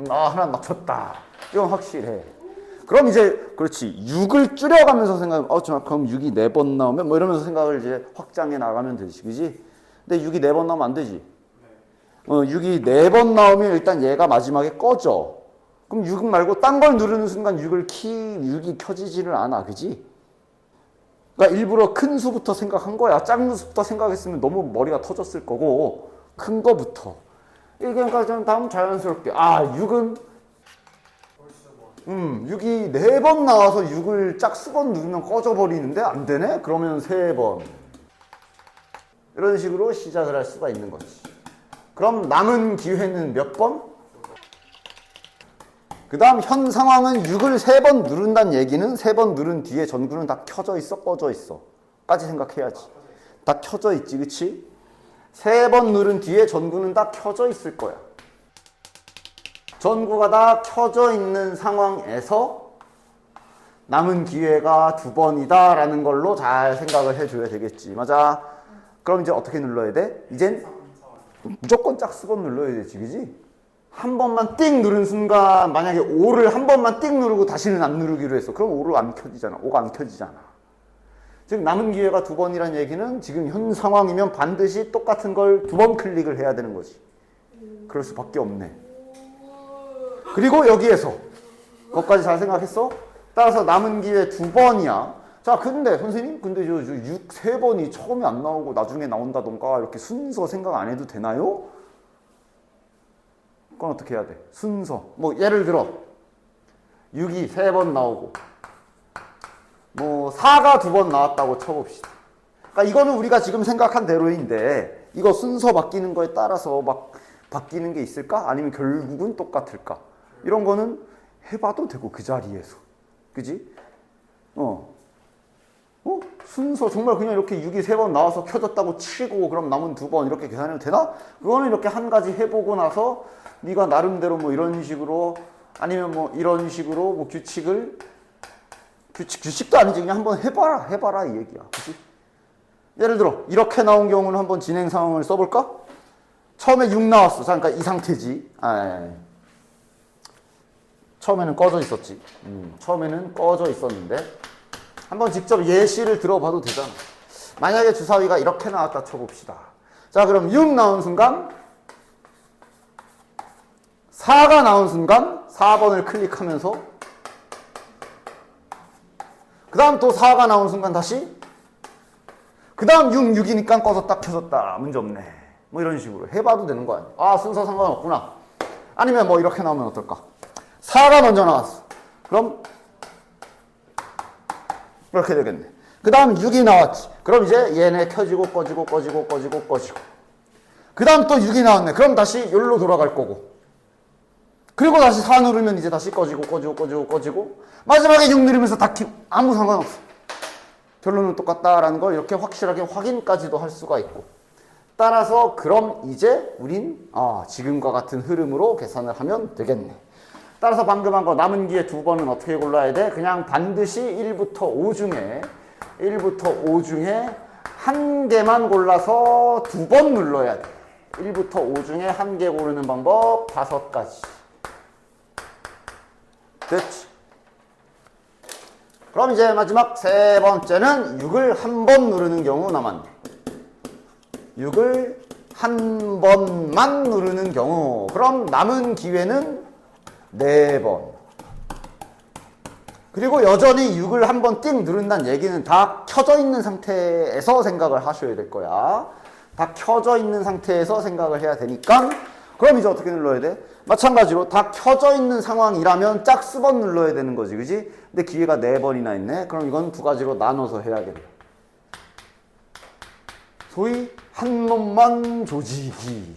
하나 맞췄다. 이건 확실해. 그럼 이제 그렇지 6을 줄여가면서 생각하면 그럼 6이 4번 나오면 뭐 이러면서 생각을 이제 확장해 나가면 되지. 그지? 근데 6이 4번 나오면 안 되지. 6이 4번 나오면 일단 얘가 마지막에 꺼져. 그럼 6 말고 딴 걸 누르는 순간 6이 켜지지를 않아. 그지? 그러니까 일부러 큰 수부터 생각한 거야. 작은 수부터 생각했으면 너무 머리가 터졌을 거고 큰 거부터. 이게 그러니까 좀 다음 자연스럽게 6은 6이 4번 나와서 6을 짝수번 누르면 꺼져버리는데 안 되네? 그러면 3번. 이런 식으로 시작을 할 수가 있는 거지. 그럼 남은 기회는 몇 번? 그 다음 현 상황은 6을 3번 누른다는 얘기는 3번 누른 뒤에 전구는 다 켜져 있어, 꺼져 있어? 까지 생각해야지. 다 켜져 있지, 그치? 3번 누른 뒤에 전구는 다 켜져 있을 거야. 전구가 다 켜져 있는 상황에서 남은 기회가 2번이다 라는 걸로 잘 생각을 해줘야 되겠지. 맞아. 그럼 이제 어떻게 눌러야 돼? 이젠 무조건 짝수번 눌러야 되지, 그지? 한 번만 띵 누른 순간 만약에 5를 한 번만 띵 누르고 다시는 안 누르기로 했어. 그럼 5를 안 켜지잖아. 5가 안 켜지잖아. 즉 남은 기회가 2번이란 얘기는 지금 현 상황이면 반드시 똑같은 걸 2번 클릭을 해야 되는 거지. 그럴 수밖에 없네. 그리고 여기에서 그것까지 잘 생각했어? 따라서 남은 기회 2번이야. 자, 근데 선생님, 근데 저 6 3번이 처음에 안 나오고 나중에 나온다던가 이렇게 순서 생각 안 해도 되나요? 그건 어떻게 해야 돼? 순서. 뭐 예를 들어 6이 3번 나오고 뭐 4가 2번 나왔다고 쳐봅시다. 그러니까 이거는 우리가 지금 생각한 대로인데 이거 순서 바뀌는 거에 따라서 막 바뀌는 게 있을까? 아니면 결국은 똑같을까? 이런 거는 해봐도 되고 그 자리에서. 그지? 순서 정말 그냥 이렇게 6이 3번 나와서 켜졌다고 치고 그럼 남은 2번 이렇게 계산해도 되나? 그거는 이렇게 한 가지 해보고 나서 네가 나름대로 뭐 이런 식으로 아니면 뭐 이런 식으로 뭐 규칙도 아니지 그냥 한번 해봐라 이 얘기야. 그치? 예를 들어 이렇게 나온 경우는 한번 진행 상황을 써볼까? 처음에 6 나왔어. 그러니까 이 상태지. 처음에는 꺼져 있었지. 처음에는 꺼져 있었는데 한번 직접 예시를 들어봐도 되잖아. 만약에 주사위가 이렇게 나왔다 쳐봅시다. 자, 그럼 6 나온 순간 4가 나온 순간 4번을 클릭하면서 그 다음 또 4가 나온 순간 다시 그 다음 6이니까 꺼졌다 켜졌다 문제 없네. 뭐 이런 식으로 해봐도 되는 거 아니야. 순서 상관없구나. 아니면 뭐 이렇게 나오면 어떨까? 4가 먼저 나왔어. 그럼 이렇게 되겠네. 그 다음 6이 나왔지. 그럼 이제 얘네 켜지고 꺼지고 그 다음 또 6이 나왔네. 그럼 다시 여기로 돌아갈 거고 그리고 다시 4 누르면 이제 다시 꺼지고 마지막에 6 누르면서 다 켜고 아무 상관없어. 결론은 똑같다라는 걸 이렇게 확실하게 확인까지도 할 수가 있고 따라서 그럼 이제 우린 지금과 같은 흐름으로 계산을 하면 되겠네. 따라서 방금 한 거 남은 기회 2번은 어떻게 골라야 돼? 그냥 반드시 1부터 5 중에 한 개만 골라서 2번 눌러야 돼. 1부터 5 중에 한 개 고르는 방법 5가지. 됐지? 그럼 이제 마지막 3번째는 6을 한 번 누르는 경우 남았네. 6을 한 번만 누르는 경우. 그럼 남은 기회는 4번. 그리고 여전히 6을 한 번 띵 누른다는 얘기는 다 켜져 있는 상태에서 생각을 하셔야 될 거야. 다 켜져 있는 상태에서 생각을 해야 되니까 그럼 이제 어떻게 눌러야 돼? 마찬가지로 다 켜져 있는 상황이라면 짝수번 눌러야 되는 거지, 그지? 근데 기회가 4번이나 있네. 그럼 이건 2가지로 나눠서 해야겠네. 소위 한 번만 조지기.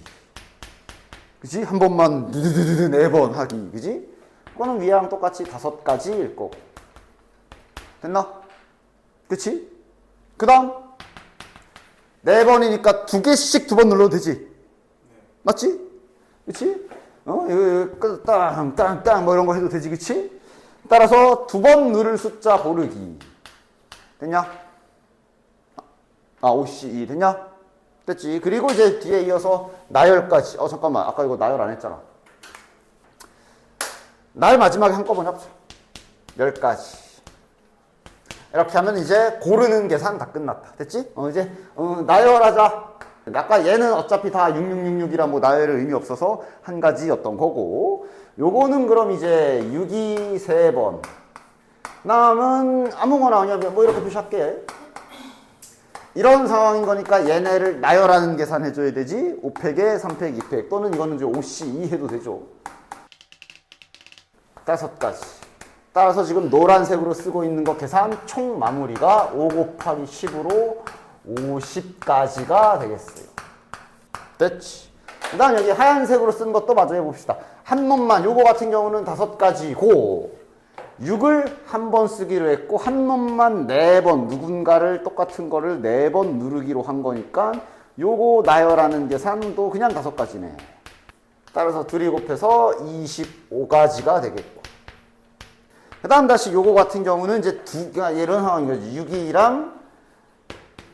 그지? 한 번만 4번 하기. 그지? 그거는 위랑 똑같이 5가지일 거고. 됐나? 그치? 그 다음 4번이니까 2개씩 2번 눌러도 되지? 맞지? 그치? 이거 땅 뭐 이런 거 해도 되지, 그치? 따라서 2번 누를 숫자 고르기. 됐냐? OC2 됐냐? 됐지? 그리고 이제 뒤에 이어서 나열까지. 잠깐만. 아까 이거 나열 안 했잖아. 나열 마지막에 한꺼번에 합쳐. 10가지. 이렇게 하면 이제 고르는 계산 다 끝났다. 됐지? 이제 나열하자. 아까 얘는 어차피 다 6666이라 뭐 나열의 의미 없어서 한 가지였던 거고 요거는 그럼 이제 6이 3번 남은 아무거나 그냥 뭐 이렇게 표시할게. 이런 상황인 거니까 얘네를 나열하는 계산해줘야 되지. 5팩에 3팩, 2팩 또는 이거는 이제 5C2 해도 되죠. 5가지. 따라서 지금 노란색으로 쓰고 있는 거 계산 총 마무리가 5 곱하기 10으로 50가지가 되겠어요. 됐지? 그 다음 여기 하얀색으로 쓴 것도 마저 해봅시다. 한 놈만, 요거 같은 경우는 5가지고 6을 한 번 쓰기로 했고 한 놈만 4번 누군가를 똑같은 거를 4번 누르기로 한 거니까 요거 나열하는 계산도 그냥 5가지네. 따라서 둘이 곱해서 25가지가 되겠고 그 다음 다시 요거 같은 경우는 이제 이런 상황인 거지. 6이랑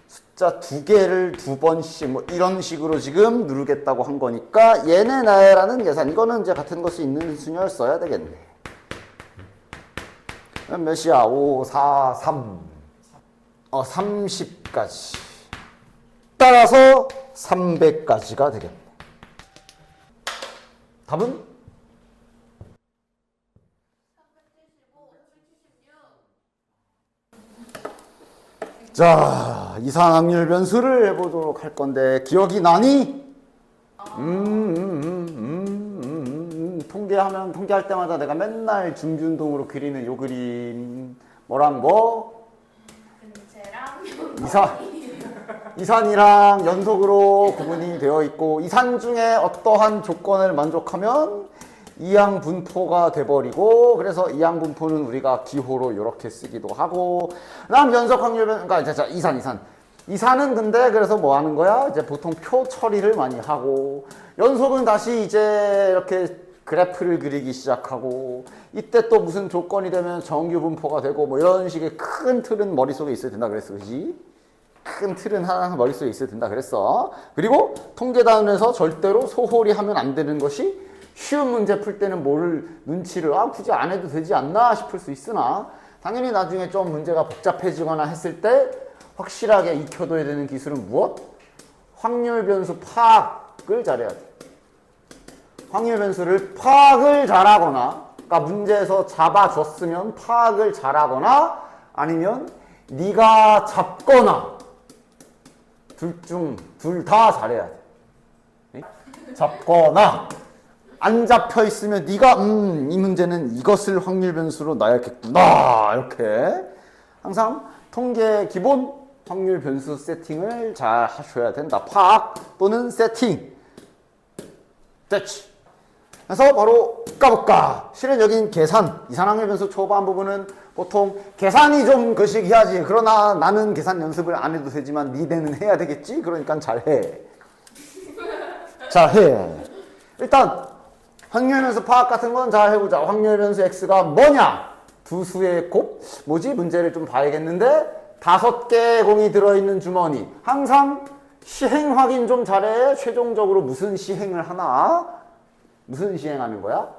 숫자 2개를 2번씩 뭐 이런 식으로 지금 누르겠다고 한 거니까 얘네 나열하는 계산 이거는 이제 같은 것이 있는 순열 써야 되겠네. 몇이야? 5, 4, 3 30까지 따라서 300까지가 되겠네. 답은? 375, 576. 자, 이상확률 변수를 해보도록 할 건데 기억이 나니? 통계할 때마다 내가 맨날 중균동으로 그리는 요 그림 뭐랑 뭐? 근체랑 이산이랑 연속으로 구분이 되어 있고 이산 중에 어떠한 조건을 만족하면 이항 분포가 돼버리고 그래서 이항 분포는 우리가 기호로 이렇게 쓰기도 하고 그다음 연속 확률 그러니까 자 이산은 근데 그래서 뭐 하는 거야? 이제 보통 표 처리를 많이 하고 연속은 다시 이제 이렇게 그래프를 그리기 시작하고 이때 또 무슨 조건이 되면 정규 분포가 되고 뭐 이런 식의 큰 틀은 머릿속에 있어야 된다 그랬어. 그지? 큰 틀은 하나 머릿속에 있어야 된다 그랬어. 그리고 통계단에서 절대로 소홀히 하면 안 되는 것이 쉬운 문제 풀 때는 뭐를 눈치를 굳이 안 해도 되지 않나 싶을 수 있으나 당연히 나중에 좀 문제가 복잡해지거나 했을 때 확실하게 익혀둬야 되는 기술은 무엇? 확률 변수 파악을 잘해야 돼. 확률 변수를 파악을 잘하거나 그러니까 문제에서 잡아줬으면 파악을 잘하거나 아니면 네가 잡거나 둘 다 잘해야 돼. 잡거나 안 잡혀 있으면 네가 이 문제는 이것을 확률 변수로 놔야겠구나 이렇게 항상 통계 기본 확률 변수 세팅을 잘 하셔야 된다. 파악 또는 세팅. 됐지. 그래서 바로 까볼까. 실은 여긴 계산, 이산확률 변수 초반 부분은 보통 계산이 좀 거시기하지. 그러나 나는 계산 연습을 안 해도 되지만 니네는 해야 되겠지. 그러니까 잘해. 잘해. 일단 확률 변수 파악 같은 건 잘 해보자. 확률 변수 x가 뭐냐? 두 수의 곱? 뭐지? 문제를 좀 봐야겠는데 5개의 공이 들어있는 주머니. 항상 시행 확인 좀 잘해. 최종적으로 무슨 시행을 하나? 무슨 시행하는 거야?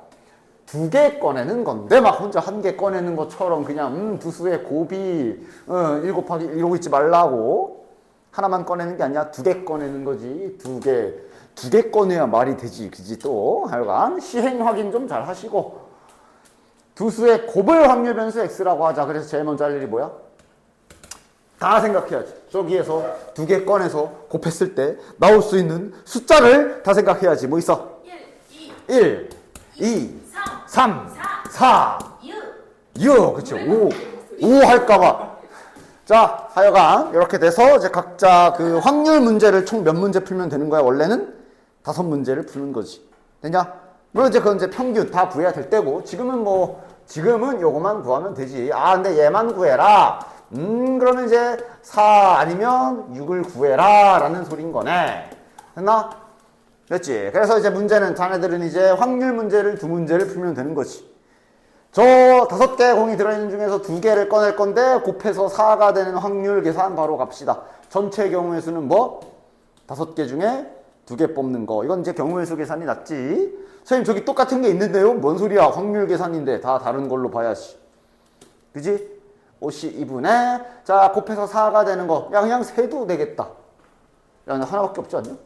2개 꺼내는 건데 막 혼자 1개 꺼내는 것처럼 그냥 두 수의 곱이 1 곱하기 이러고 있지 말라고. 하나만 꺼내는 게 아니야. 2개 꺼내는 거지. 2개 꺼내야 말이 되지. 그지? 또 하여간 시행 확인 좀 잘 하시고 두 수의 곱을 확률 변수 x라고 하자. 그래서 제일 먼저 할 일이 뭐야? 다 생각해야지. 저기에서 2개 꺼내서 곱했을 때 나올 수 있는 숫자를 다 생각해야지. 뭐 있어? 1, 2, 3, 4, 6. 그치. 5 할까봐. 자, 하여간 이렇게 돼서 이제 각자 그 확률 문제를 총 몇 문제 풀면 되는 거야. 원래는 5문제를 푸는 거지. 되냐? 물론 이제 그건 이제 평균 다 구해야 될 때고 지금은 요거만 구하면 되지. 근데 얘만 구해라. 그러면 이제 4 아니면 6을 구해라 라는 소린 거네. 됐나? 됐지? 그래서 이제 문제는 자네들은 이제 확률 문제를 2문제를 풀면 되는 거지. 저 5개의 공이 들어있는 중에서 2개를 꺼낼 건데 곱해서 4가 되는 확률 계산 바로 갑시다. 전체 경우의 수는 뭐? 5개 중에 2개 뽑는 거. 이건 이제 경우의 수 계산이 낫지. 선생님 저기 똑같은 게 있는데요? 뭔 소리야? 확률 계산인데 다 다른 걸로 봐야지. 그지? 5C 2분의 자 곱해서 4가 되는 거. 야 그냥 세도 되겠다. 야 하나밖에 없지 않냐?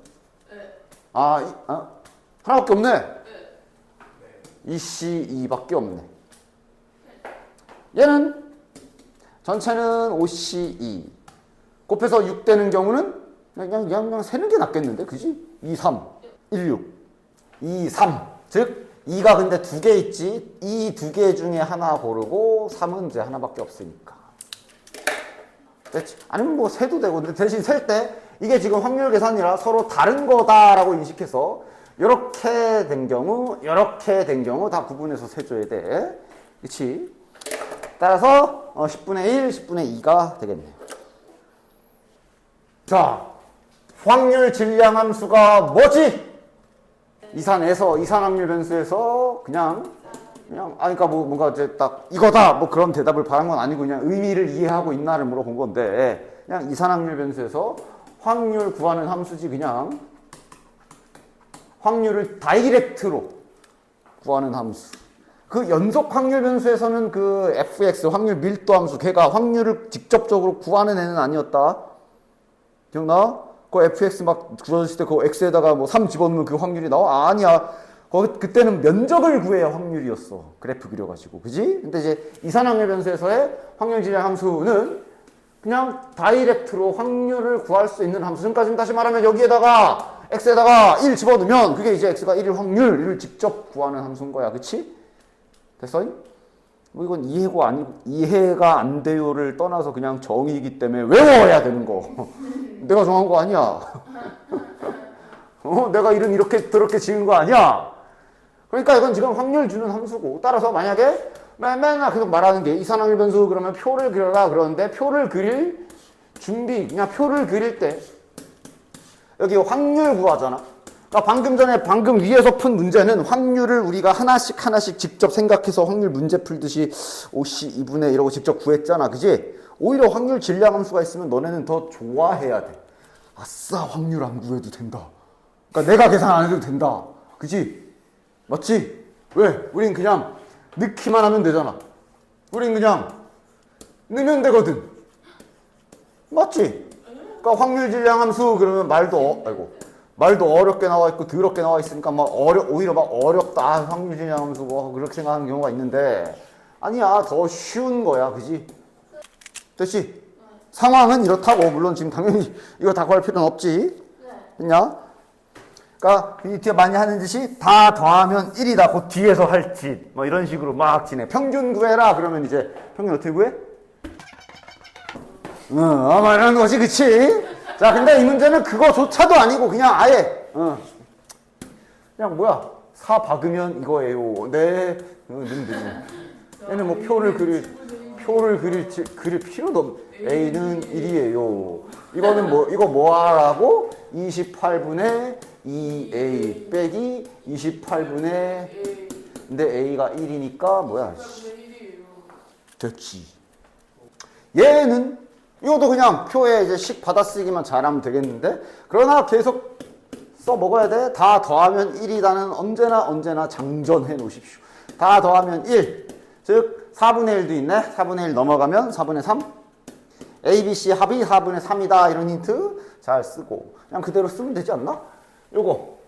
하나밖에 없네. 2C 2밖에 없네. 얘는 전체는 5C 2 곱해서 6 되는 경우는 그냥 세는 게 낫겠는데, 그지? 2, 3, 1, 6, 2, 3. 즉 2가 근데 2개 있지. 이 2개 중에 하나 고르고 3은 이제 하나밖에 없으니까. 됐지? 아니면 뭐 세도 되고. 근데 대신 셀 때 이게 지금 확률 계산이라 서로 다른 거다라고 인식해서 이렇게 된 경우, 이렇게 된 경우 다 구분해서 세줘야 돼. 그렇지? 따라서 10분의 1, 10분의 2가 되겠네요. 자, 확률 질량 함수가 뭐지? 이산확률 변수에서 그냥 그러니까 뭐 뭔가 이제 딱 이거다 뭐 그런 대답을 바란 건 아니고 그냥 의미를 이해하고 있나를 물어본 건데, 그냥 이산확률 변수에서 확률 구하는 함수지. 그냥 확률을 다이렉트로 구하는 함수. 그 연속 확률 변수에서는 그 fx 확률 밀도 함수, 걔가 확률을 직접적으로 구하는 애는 아니었다. 기억나? 그 fx 막 줄어졌을 때 그 x에다가 뭐 3 집어넣으면 그 확률이 나와? 아니야. 그때는 면적을 구해야 확률이었어. 그래프 그려가지고. 그지? 근데 이제 이산확률 변수에서의 확률 질량 함수는 그냥 다이렉트로 확률을 구할 수 있는 함수. 지금까지는 다시 말하면 여기에다가 x에다가 1 집어넣으면 그게 이제 x가 1일 확률을 직접 구하는 함수인 거야. 그치? 됐어? 뭐 이건 이해가 안 돼요를 떠나서 그냥 정의이기 때문에 외워야 되는 거. 내가 정한 거 아니야. 내가 이름 이렇게 더럽게 지은 거 아니야. 그러니까 이건 지금 확률 주는 함수고, 따라서 만약에 맨날 계속 말하는 게 이산확률 변수 그러면 표를 그려라 그러는데, 표를 그릴 준비, 그냥 표를 그릴 때 여기 확률 구하잖아. 그러니까 방금 위에서 푼 문제는 확률을 우리가 하나씩 직접 생각해서 확률 문제 풀듯이 오씨 2분의 1이라고 직접 구했잖아. 그지? 오히려 확률 질량 함수가 있으면 너네는 더 좋아해야 돼. 아싸, 확률 안 구해도 된다. 그러니까 내가 계산 안 해도 된다. 그지? 맞지? 왜? 우린 그냥 넣기만 하면 되잖아. 우린 그냥 넣으면 되거든. 맞지? 그러니까 확률 질량 함수 그러면 말도 어렵게 나와 있고 더럽게 나와 있으니까 막 오히려 막 어렵다. 확률 질량 함수 뭐 그렇게 생각하는 경우가 있는데, 아니야. 더 쉬운 거야. 그지? 됐지? 상황은 이렇다고. 물론 지금 당연히 이거 다 구할 필요는 없지. 됐냐? 그러니까 이 뒤에 많이 하는 짓이 다 더하면 1이다. 그 뒤에서 할 짓. 뭐 이런 식으로 막 지내. 평균 구해라. 그러면 이제 평균 어떻게 구해? 아마 이런 거지. 그치? 자, 근데 이 문제는 그거조차도 아니고 그냥 아예 그냥 뭐야? 4 박으면 이거예요. 네. 얘는 뭐 표를 그릴 필요도 없. A는 1이에요. 이거 뭐 하라고? 28분의 2A 빼기 28분의, 근데 A가 1이니까 뭐야? 됐지. 얘는 이것도 그냥 표에 이제 식 받아쓰기만 잘하면 되겠는데, 그러나 계속 써 먹어야 돼. 다 더하면 1이다는 언제나 장전해 놓으십시오. 다 더하면 1. 즉 4분의 1도 있네. 4분의 1 넘어가면 4분의 3. A, B, C 합이 4분의 3이다. 이런 힌트 잘 쓰고 그냥 그대로 쓰면 되지 않나? 요거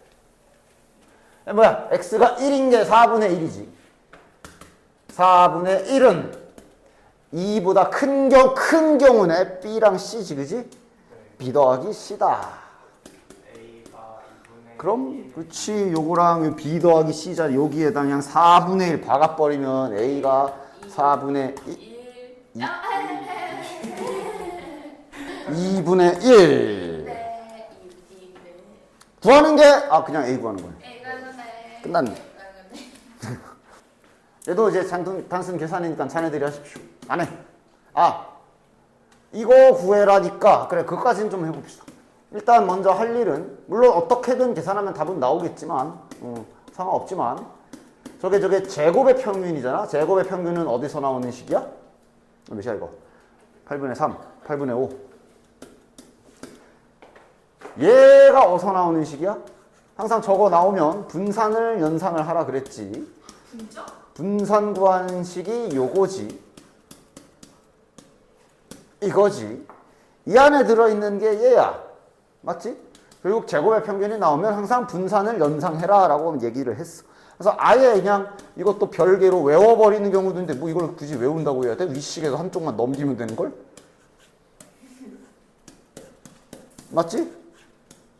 뭐야? X가 1인 게 4분의 1이지. 4분의 1은 2보다 큰 경우네. B랑 C지. 그지? B 더하기 C다. A가 2분의 그럼 그렇지. 요거랑 B 더하기 C 자리 여기에다 그냥 4분의 1 박아버리면 A가 4분의 2분의 1. 네. 구하는 게 그냥 A 구하는 거야. 끝났네. 얘도 이제 단순 계산이니까 자네들이 하십시오. 안 해. 이거 구해라니까. 그래, 그것까지는 좀 해봅시다. 일단 먼저 할 일은, 물론 어떻게든 계산하면 답은 나오겠지만 상관없지만, 저게 제곱의 평균이잖아. 제곱의 평균은 어디서 나오는 식이야? 몇이야 이거? 8분의 3, 8분의 5. 얘가 어디서 나오는 식이야? 항상 저거 나오면 분산을 연산을 하라 그랬지. 진짜? 분산 구하는 식이 요거지. 이거지. 이 안에 들어있는 게 얘야. 맞지? 결국 제곱의 평균이 나오면 항상 분산을 연상해라 라고 얘기를 했어. 그래서 아예 그냥 이것도 별개로 외워버리는 경우도 있는데 뭐 이걸 굳이 외운다고 해야 돼? 위식에서 한쪽만 넘기면 되는 걸? 맞지?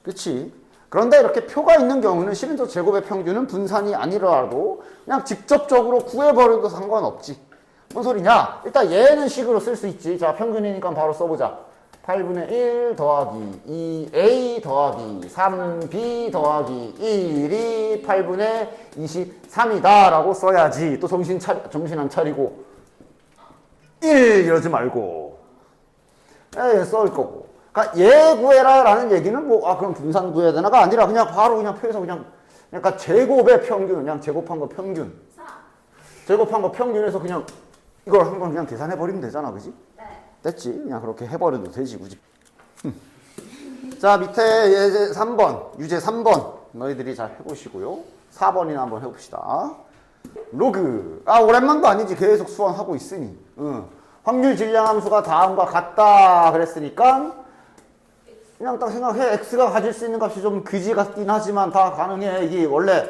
그치? 그런데 이렇게 표가 있는 경우는 실은 저 제곱의 평균은 분산이 아니더라도 그냥 직접적으로 구해버려도 상관없지. 뭔 소리냐? 일단 얘는 식으로 쓸 수 있지. 자, 평균이니까 바로 써보자. 8분의 1 더하기 2a 더하기 3b 더하기 1이 8분의 23이다 라고 써야지. 또 정신 안 차리고 1 이러지 말고 써올 거고. 그러니까 얘 구해라 라는 얘기는 뭐 그럼 분산 구해야 되나가 아니라 그냥 바로 그냥 표에서 그냥 그러니까 제곱의 평균, 그냥 제곱한 거 평균. 제곱한 거 평균에서 그냥 이걸 한 번 그냥 계산해 버리면 되잖아, 그지? 네. 됐지? 그냥 그렇게 해버려도 되지, 굳이. 자, 밑에 예제 3번, 유제 3번 너희들이 잘 해보시고요. 4번이나 한번 해봅시다. 로그. 오랜만도 아니지. 계속 수원하고 있으니. 확률 질량 함수가 다음과 같다 그랬으니까 그냥 딱 생각해. x가 가질 수 있는 값이 좀 그지 같긴 하지만 다 가능해. 이게 원래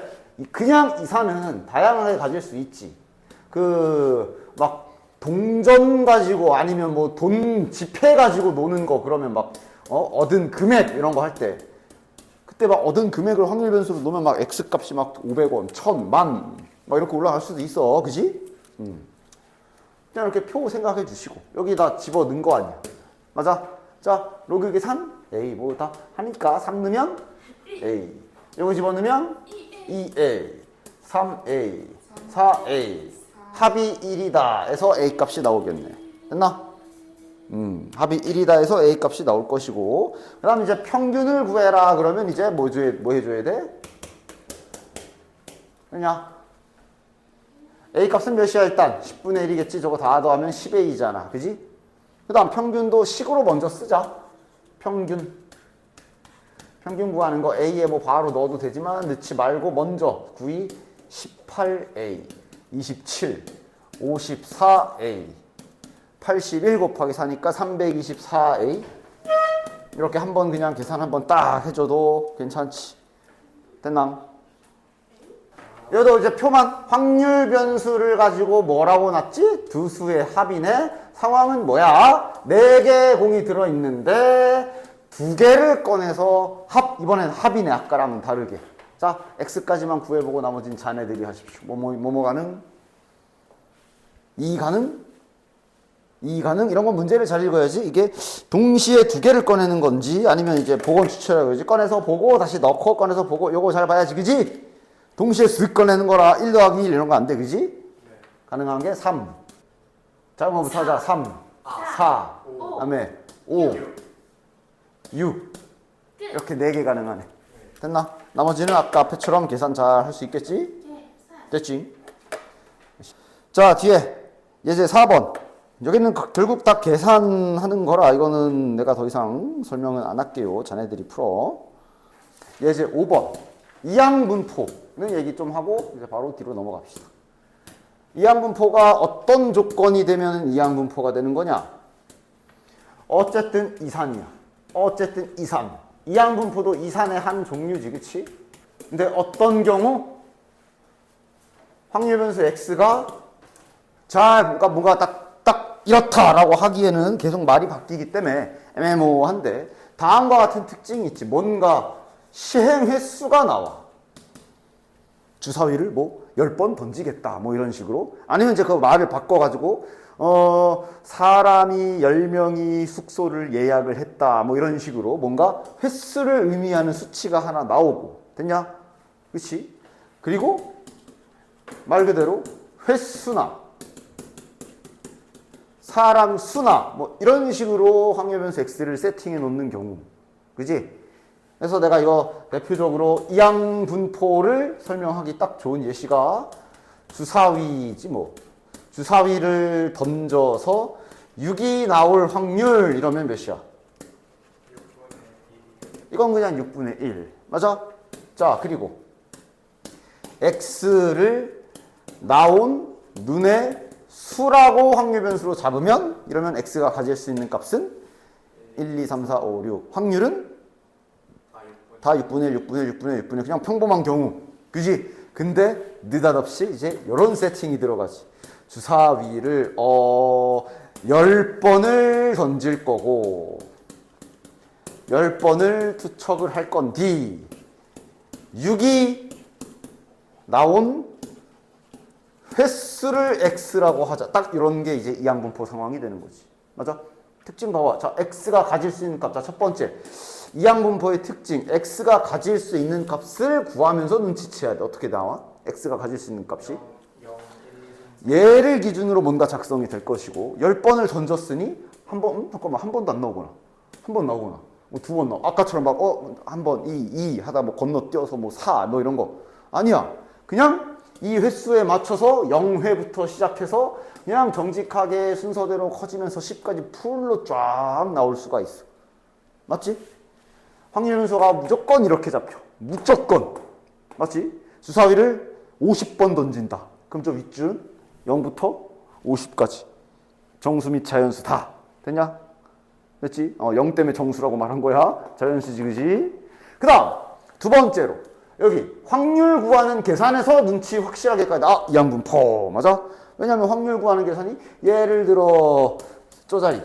그냥 이사는 다양하게 가질 수 있지. 막 동전 가지고 아니면 뭐 돈 지폐 가지고 노는 거 그러면 막 얻은 금액 이런 거 할 때 그때 막 얻은 금액을 확률 변수로 놓으면 막 x 값이 막 500원, 1000, 만 막 이렇게 올라갈 수도 있어. 그지? 그냥 이렇게 표 생각해 주시고 여기다 집어 넣은 거 아니야. 맞아? 자, 로그 계산 a 뭐 다 하니까 3 넣으면 a 이거 집어 넣으면 2a 3a 4a 합이 1이다 해서 a 값이 나오겠네. 됐나? 합이 1이다 해서 a 값이 나올 것이고 그 다음 이제 평균을 구해라 그러면 이제 뭐 해줘야 돼? 그냥 a 값은 몇이야 일단? 10분의 1이겠지. 저거 다 더하면 10a잖아. 그지? 그 다음 평균도 식으로 먼저 쓰자. 평균 구하는 거 a에 뭐 바로 넣어도 되지만 넣지 말고 먼저 9이 18a 27, 54a 81 곱하기 4니까 324a 이렇게 한번 그냥 계산 한번 딱 해줘도 괜찮지. 됐나? 얘도 이제 표만 확률 변수를 가지고 뭐라고 놨지? 두 수의 합이네. 상황은 뭐야? 4개의 공이 들어있는데 2개를 꺼내서 이번엔 합이네. 아까랑은 다르게. 자, x까지만 구해보고 나머지는 자네들이 하십시오. 뭐뭐 가능? 2 가능? 2 가능? 이런 건 문제를 잘 읽어야지. 이게 동시에 2개를 꺼내는 건지 아니면 이제 복원 추출이라고 그러지. 꺼내서 보고 다시 넣고 꺼내서 보고 요거 잘 봐야지. 그지? 동시에 쓱 꺼내는 거라 1 더하기 1 이런 거 안 돼. 그지? 네. 가능한 게 3. 작은 거부터 하자. 3, 4, 그 다음에 5, 6 이렇게 4개 가능하네. 됐나? 나머지는 아까 앞에처럼 계산 잘 할 수 있겠지? 됐지? 자, 뒤에 예제 4번. 여기는 결국 다 계산하는 거라 이거는 내가 더 이상 설명은 안 할게요. 자네들이 풀어. 예제 5번. 이항분포는 얘기 좀 하고 이제 바로 뒤로 넘어갑시다. 이항분포가 어떤 조건이 되면 이항분포가 되는 거냐? 어쨌든 이산이야. 어쨌든 이산. 이항분포도 이산의 한 종류지, 그치? 근데 어떤 경우? 확률변수 x가 뭔가 딱 이렇다라고 하기에는 계속 말이 바뀌기 때문에 애매모호한데 다음과 같은 특징이 있지. 뭔가 시행 횟수가 나와. 주사위를 10번 던지겠다. 이런 식으로. 아니면 이제 그 말을 바꿔가지고 사람이 10명이 숙소를 예약을 했다. 이런 식으로 뭔가 횟수를 의미하는 수치가 하나 나오고. 됐냐? 그치? 그리고 말 그대로 횟수나 사람 수나 이런 식으로 확률변수 x를 세팅해 놓는 경우. 그지? 그래서 내가 이거 대표적으로 이항분포를 설명하기 딱 좋은 예시가 주사위지 주사위를 던져서 6이 나올 확률 이러면 몇이야? 이건 그냥 6분의 1. 맞아? 자, 그리고 x를 나온 눈의 수라고 확률 변수로 잡으면 이러면 x가 가질 수 있는 값은 1, 2, 3, 4, 5, 6. 확률은 다 6분의 1, 6분의 1, 6분의 1, 6분의 1. 그냥 평범한 경우. 그지? 근데 느닷없이 이제 이런 세팅이 들어가지. 주사위를 10번을 던질 거고 10번을 투척을 할 건디 6이 나온 횟수를 x라고 하자. 딱 이런 게 이제 이항분포 상황이 되는 거지. 맞아? 특징 봐봐. 자, x가 가질 수 있는 값. 자, 첫 번째. 이항분포의 특징. x가 가질 수 있는 값을 구하면서 눈치채야 돼. 어떻게 나와? x가 가질 수 있는 값이? 0, 1, 2, 3, 얘를 기준으로 뭔가 작성이 될 것이고 10번을 던졌으니 한 번, 잠깐만 한 번도 안 나오구나. 한 번 나오구나. 뭐 두 번 나오. 아까처럼 막 한 번, 2 하다 뭐 건너뛰어서 뭐 4 뭐 이런 거. 아니야. 그냥 이 횟수에 맞춰서 0회부터 시작해서 그냥 정직하게 순서대로 커지면서 10까지 풀로 쫙 나올 수가 있어. 맞지? 확률 순서가 무조건 이렇게 잡혀. 무조건. 맞지? 주사위를 50번 던진다. 그럼 저 윗줄 0부터 50까지. 정수 및 자연수 다. 됐냐? 됐지? 0 때문에 정수라고 말한 거야. 자연수지, 그지? 그 다음, 두 번째로. 여기 확률 구하는 계산에서 눈치 확실하게 까야 돼. 아, 이항분포. 맞아? 왜냐면 확률 구하는 계산이 예를 들어 쪼자리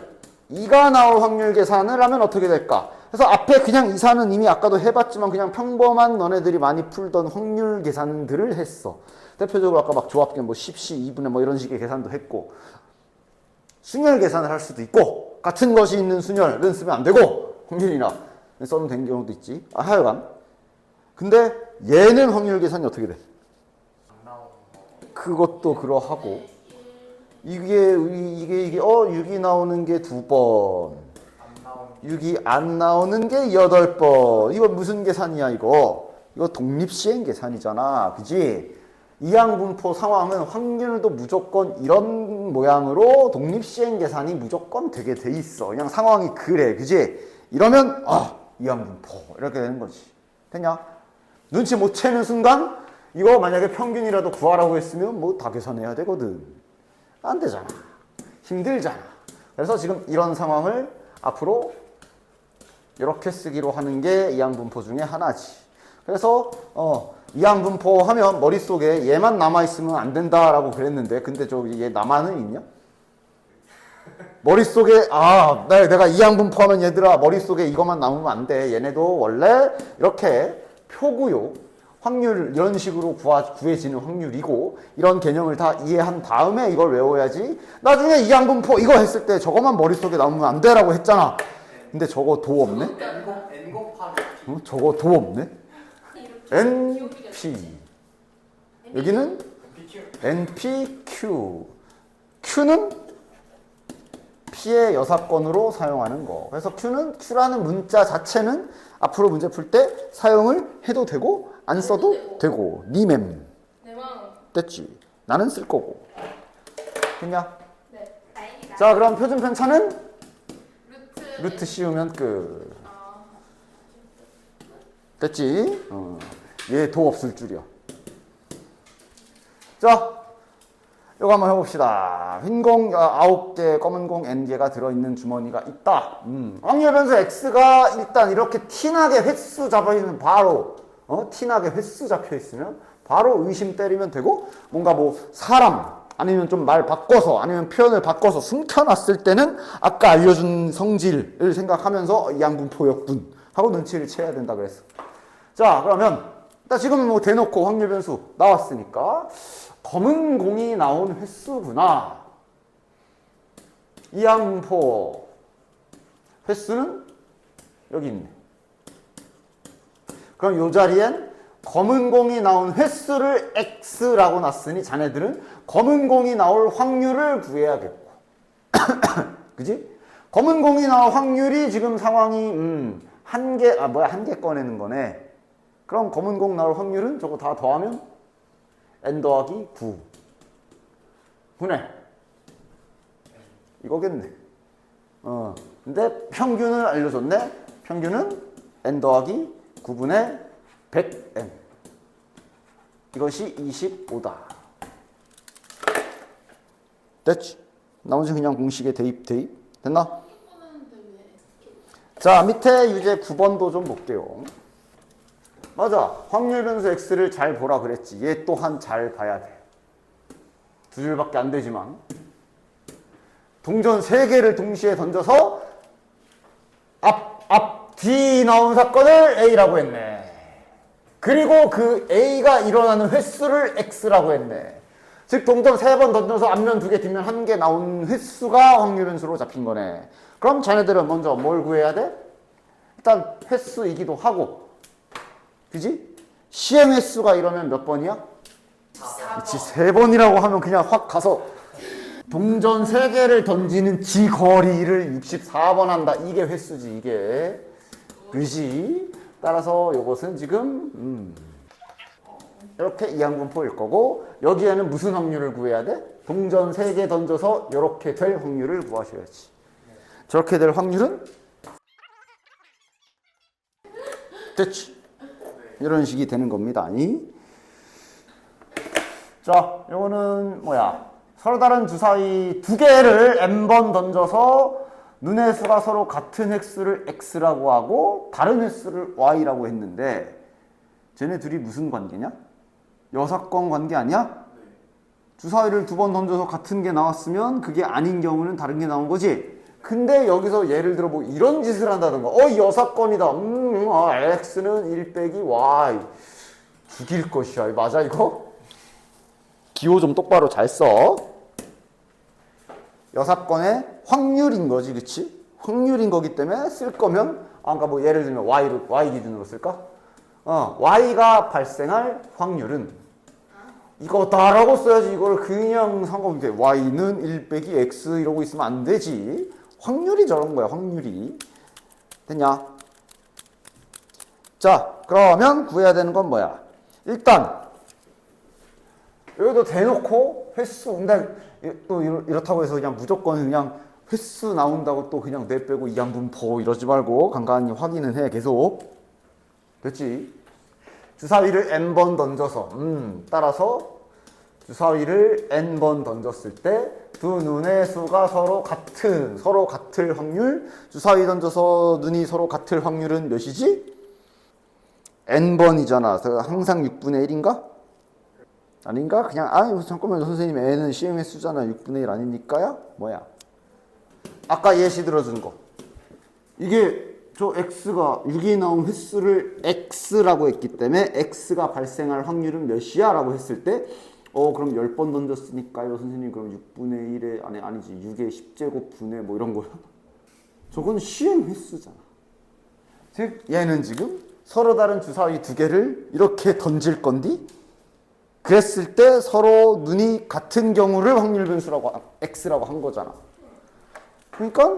2가 나올 확률 계산을 하면 어떻게 될까? 그래서 앞에 그냥 이사는 이미 아까도 해봤지만 그냥 평범한 너네들이 많이 풀던 확률 계산들을 했어. 대표적으로 아까 막 조합계 뭐 10시 2분의 뭐 이런 식의 계산도 했고 순열 계산을 할 수도 있고 같은 것이 있는 순열은 쓰면 안 되고 확률이나 써면 되는 경우도 있지. 하여간 근데 얘는 확률 계산이 어떻게 돼? 안 나오는 거. 그것도 그러하고 이게 6이 나오는 게 2번 안 나오는 6이 안 나오는 게 8번 이거 무슨 계산이야 이거 독립시행 계산이잖아 그지? 이항분포 상황은 확률도 무조건 이런 모양으로 독립시행 계산이 무조건 되게 돼 있어 그냥 상황이 그래 그지? 이러면 이항분포 이렇게 되는 거지 됐냐? 눈치 못 채는 순간 이거 만약에 평균이라도 구하라고 했으면 뭐 다 계산해야 되거든. 안 되잖아. 힘들잖아. 그래서 지금 이런 상황을 앞으로 이렇게 쓰기로 하는 게 이항분포 중에 하나지. 그래서 이항분포 하면 머릿속에 얘만 남아있으면 안 된다라고 그랬는데 근데 저기 얘 나만은 있냐? 머릿속에 내가 이항분포 하면 얘들아 머릿속에 이것만 남으면 안 돼. 얘네도 원래 이렇게 표구요. 확률 이런 식으로 구해지는 확률이고 이런 개념을 다 이해한 다음에 이걸 외워야지 나중에 이항분포 이거 했을 때 저것만 머릿속에 남으면 안 되라고 했잖아. 근데 저거 도 없네? N 곱하기 P. 저거 도 없네? NP 여기는 PQ. NPQ Q는 P의 여사건으로 사용하는 거. 그래서 Q라는 문자 자체는 앞으로 문제 풀 때 사용을 해도 되고 안 써도 되고 니맴 내 마음. 됐지. 나는 쓸 거고. 됐냐? 네. 다행이다. 자 그럼 표준 편차는 루트 루트. 씌우면 끝. 아. 됐지? 얘 도 없을 줄이야. 자 이거 한번 해봅시다. 흰 공 9개, 검은 공 N개가 들어있는 주머니가 있다. 확률 변수 X가 일단 이렇게 티나게 횟수 잡혀있으면 바로 티나게 횟수 잡혀있으면 바로 의심 때리면 되고 뭔가 뭐 사람 아니면 좀 말 바꿔서 아니면 표현을 바꿔서 숨겨놨을 때는 아까 알려준 성질을 생각하면서 이항분포였군 하고 눈치를 채야 된다 그랬어. 자 그러면 일단 지금 뭐 대놓고 확률 변수 나왔으니까 검은 공이 나온 횟수구나. 이항분포 횟수는 여기 있네. 그럼 이 자리엔 검은 공이 나온 횟수를 X라고 놨으니 자네들은 검은 공이 나올 확률을 구해야겠고. 그지? 검은 공이 나올 확률이 지금 상황이 한 개 꺼내는 거네. 그럼 검은 공 나올 확률은 저거 다 더하면 n 더하기 9 9네 이거겠네. 근데 평균을 알려줬네. 평균은 n 더하기 9분의 100n 이것이 25다. 됐지? 나머지 그냥 공식에 대입 됐나? 자 밑에 유제 9번도 좀 볼게요. 맞아. 확률 변수 X를 잘 보라 그랬지. 얘 또한 잘 봐야 돼. 두 줄밖에 안 되지만. 동전 3개를 동시에 던져서 앞 D 나온 사건을 A라고 했네. 그리고 그 A가 일어나는 횟수를 X라고 했네. 즉 동전 3번 던져서 앞면 2개 뒷면 1개 나온 횟수가 확률 변수로 잡힌 거네. 그럼 자네들은 먼저 뭘 구해야 돼? 일단 횟수이기도 하고, 그지? 시행 횟수가 이러면 몇 번이야? 그치, 3번이라고 하면 그냥 확 가서 동전 3개를 던지는 지거리를 64번 한다. 이게 횟수지, 이게. 그지? 따라서 이것은 지금 이렇게 이항분포일 거고, 여기에는 무슨 확률을 구해야 돼? 동전 3개 던져서 이렇게 될 확률을 구하셔야지. 저렇게 될 확률은? 됐지? 이런 식이 되는 겁니다. 자, 이거는 뭐야? 서로 다른 주사위 2개를 n번 던져서 눈의 수가 서로 같은 획수를 x라고 하고 다른 획수를 y라고 했는데, 쟤네 둘이 무슨 관계냐? 여사건 관계 아니야? 주사위를 2번 던져서 같은 게 나왔으면 그게 아닌 경우는 다른 게 나온 거지. 근데 여기서 예를 들어 뭐 이런 짓을 한다던가, 여사건이다. x는 1 빼기 y. 죽일 것이야. 맞아 이거? 기호 좀 똑바로 잘 써. 여사건의 확률인 거지, 그치? 확률인 거기 때문에 쓸 거면, 아까 뭐 예를 들면 y 기준으로 쓸까? y가 발생할 확률은 이거다라고 써야지. 이걸 그냥 상관없게 y는 1 빼기 x 이러고 있으면 안 되지. 확률이 저런 거야, 확률이. 됐냐? 자, 그러면 구해야 되는 건 뭐야? 일단 여기도 대놓고 횟수, 근데 또 이렇다고 해서 그냥 무조건 그냥 횟수 나온다고 또 그냥 내빼고 이항분포 이러지 말고 간간히 확인은 해. 계속. 됐지? 주사위를 n번 던져서 따라서 주사위를 n번 던졌을 때 두 눈의 수가 서로 같을 확률. 주사위 던져서 눈이 서로 같을 확률은 몇이지? n번이잖아. 항상 6분의 1인가? 아닌가? 그냥 잠깐만 선생님, n은 시행 횟수잖아. 6분의 1 아닙니까요? 뭐야? 아까 예시 들어준 거. 이게 저 x가 6이 나온 횟수를 x라고 했기 때문에 x가 발생할 확률은 몇이야? 라고 했을 때 그럼 10번 던졌으니까요 선생님, 그럼 6분의 1에 아니지 6의 10제곱 분의 뭐 이런 거야. 저건 시행 횟수잖아. 즉 얘는 지금 서로 다른 주사위 2개를 이렇게 던질 건디, 그랬을 때 서로 눈이 같은 경우를 확률 변수라고 x라고 한 거잖아. 그러니까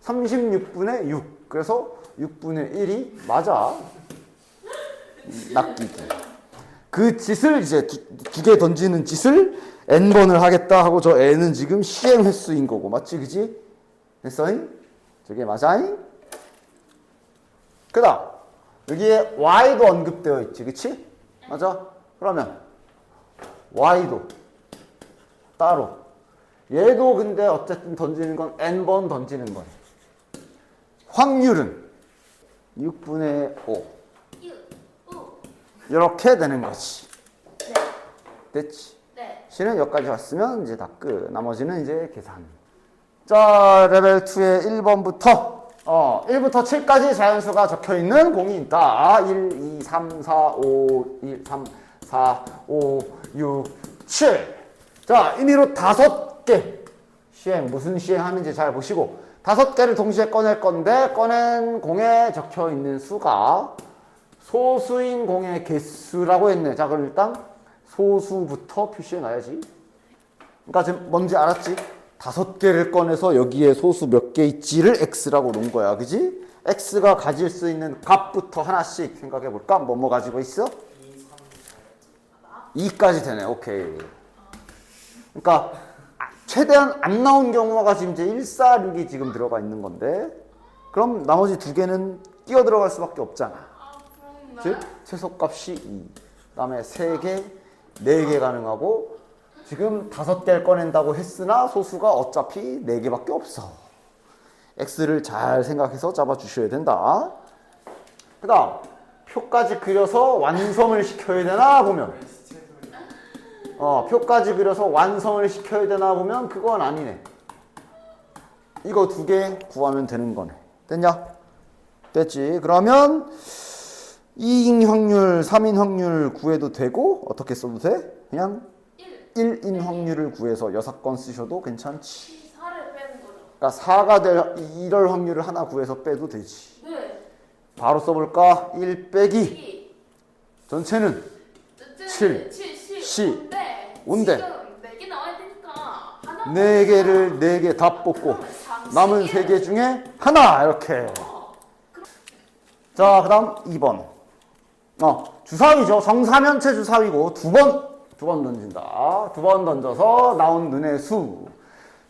36분의 6. 그래서 6분의 1이 맞아. 낚이기. 그 짓을 이제 2개 던지는 짓을 n번을 하겠다 하고, 저 n은 지금 시행 횟수인 거고. 맞지? 그지? 됐어잉? 저게 맞아잉? 그 다음 여기에 y도 언급되어 있지. 그치? 맞아? 그러면 y도 따로, 얘도 근데 어쨌든 던지는 건 n번 던지는 거네. 확률은 6분의 5 이렇게 되는 거지. 네. 됐지? 네. 실은 여기까지 왔으면 이제 다 끝. 나머지는 이제 계산. 자, 레벨 2의 1번부터 1부터 7까지 자연수가 적혀있는 공이 있다. 1, 2, 3, 4, 5, 1, 3, 4, 5, 6, 7. 자, 임의로 5개 시행, 무슨 시행하는지 잘 보시고 5개를 동시에 꺼낼 건데, 꺼낸 공에 적혀있는 수가 소수인 공의 개수라고 했네. 자, 그럼 일단 소수부터 표시해 놔야지. 그러니까 지금 뭔지 알았지? 5개를 꺼내서 여기에 소수 몇 개 있지를 x라고 놓은 거야. 그지? x가 가질 수 있는 값부터 하나씩 생각해 볼까? 뭐 가지고 있어? 2까지 되네. 오케이. 그러니까 최대한 안 나온 경우가 지금 이제 1, 4, 6이 지금 들어가 있는 건데, 그럼 나머지 2개는 끼어 들어갈 수밖에 없잖아. 즉 최소값이 2. 그다음에 3개, 4개 가능하고, 지금 5개를 꺼낸다고 했으나 소수가 어차피 4개밖에 없어. x를 잘 생각해서 잡아주셔야 된다. 그 다음 표까지 그려서 완성을 시켜야 되나 보면, 표까지 그려서 완성을 시켜야 되나 보면 그건 아니네. 이거 2개 구하면 되는 거네. 됐냐? 됐지. 그러면 2인 확률, 3인 확률 구해도 되고 어떻게 써도 돼? 그냥 1. 1인 확률을 구해서 6건 쓰셔도 괜찮지. 4를 빼는 거죠. 그러니까 4가 될 이럴 확률을 하나 구해서 빼도 되지. 네. 바로 써볼까? 1 빼기 2. 전체는 7, 7, 10. 5인데 온대. 지금 4개 나와야 되니까 하나 4개를 4개 다 뽑고 남은 3개 중에 하나 이렇게. 자, 그 다음 2번. 주사위죠. 정사면체 주사위고 두 번 던진다. 2번 던져서 나온 눈의 수.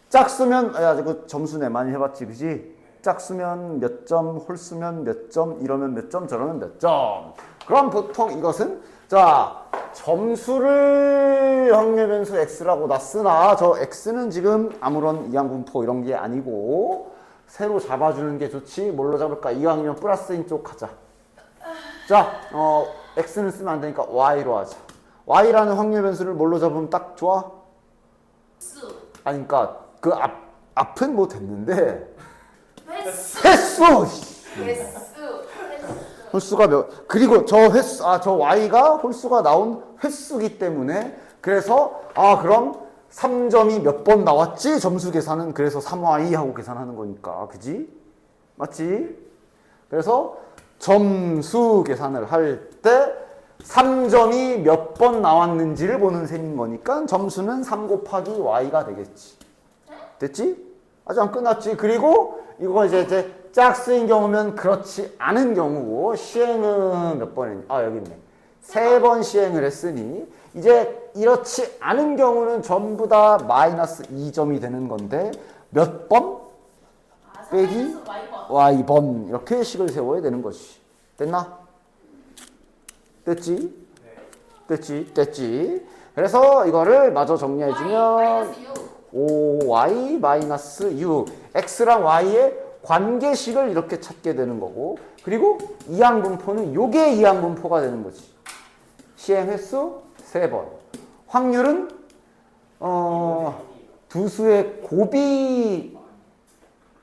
짝수면, 그 점수네. 많이 해봤지, 그지? 짝수면 몇 점, 홀수면 몇 점, 이러면 몇 점, 저러면 몇 점. 그럼 보통 이것은, 자, 점수를 확률 변수 x라고 다 쓰나, 저 x는 지금 아무런 이항분포 이런 게 아니고, 새로 잡아주는 게 좋지. 뭘로 잡을까? 이왕이면 플러스인 쪽 가자. 자, x는 쓰면 안 되니까 y로 하자. y라는 확률 변수를 뭘로 잡으면 딱 좋아? 수. 아니, 그러니까 그 앞은 뭐 됐는데 횟수. 횟수! 횟수. 홀수가 그리고 저 횟수, 저 y가 홀수가 나온 횟수기 때문에 그래서 그럼 3점이 몇 번 나왔지? 점수 계산은 그래서 3y 하고 계산하는 거니까. 그지? 맞지? 그래서 점수 계산을 할 때 3점이 몇 번 나왔는지를 보는 셈인 거니까 점수는 3 곱하기 y가 되겠지. 됐지? 아직 안 끝났지. 그리고 이거 이제 짝수인 경우면 그렇지 않은 경우고 시행은 몇 번이니? 여기 있네. 3번 시행을 했으니 이제 이렇지 않은 경우는 전부 다 마이너스 2점이 되는 건데 몇 번? 빼기 y번 이렇게 식을 세워야 되는 것이. 됐나? 됐지? 됐지? 그래서 이거를 마저 정리해주면 5y 마이너스 6 x랑 y의 관계식을 이렇게 찾게 되는 거고 그리고 이항분포는 요게 이항분포가 되는 거지. 시행 횟수 3번. 확률은 두 수의 곱이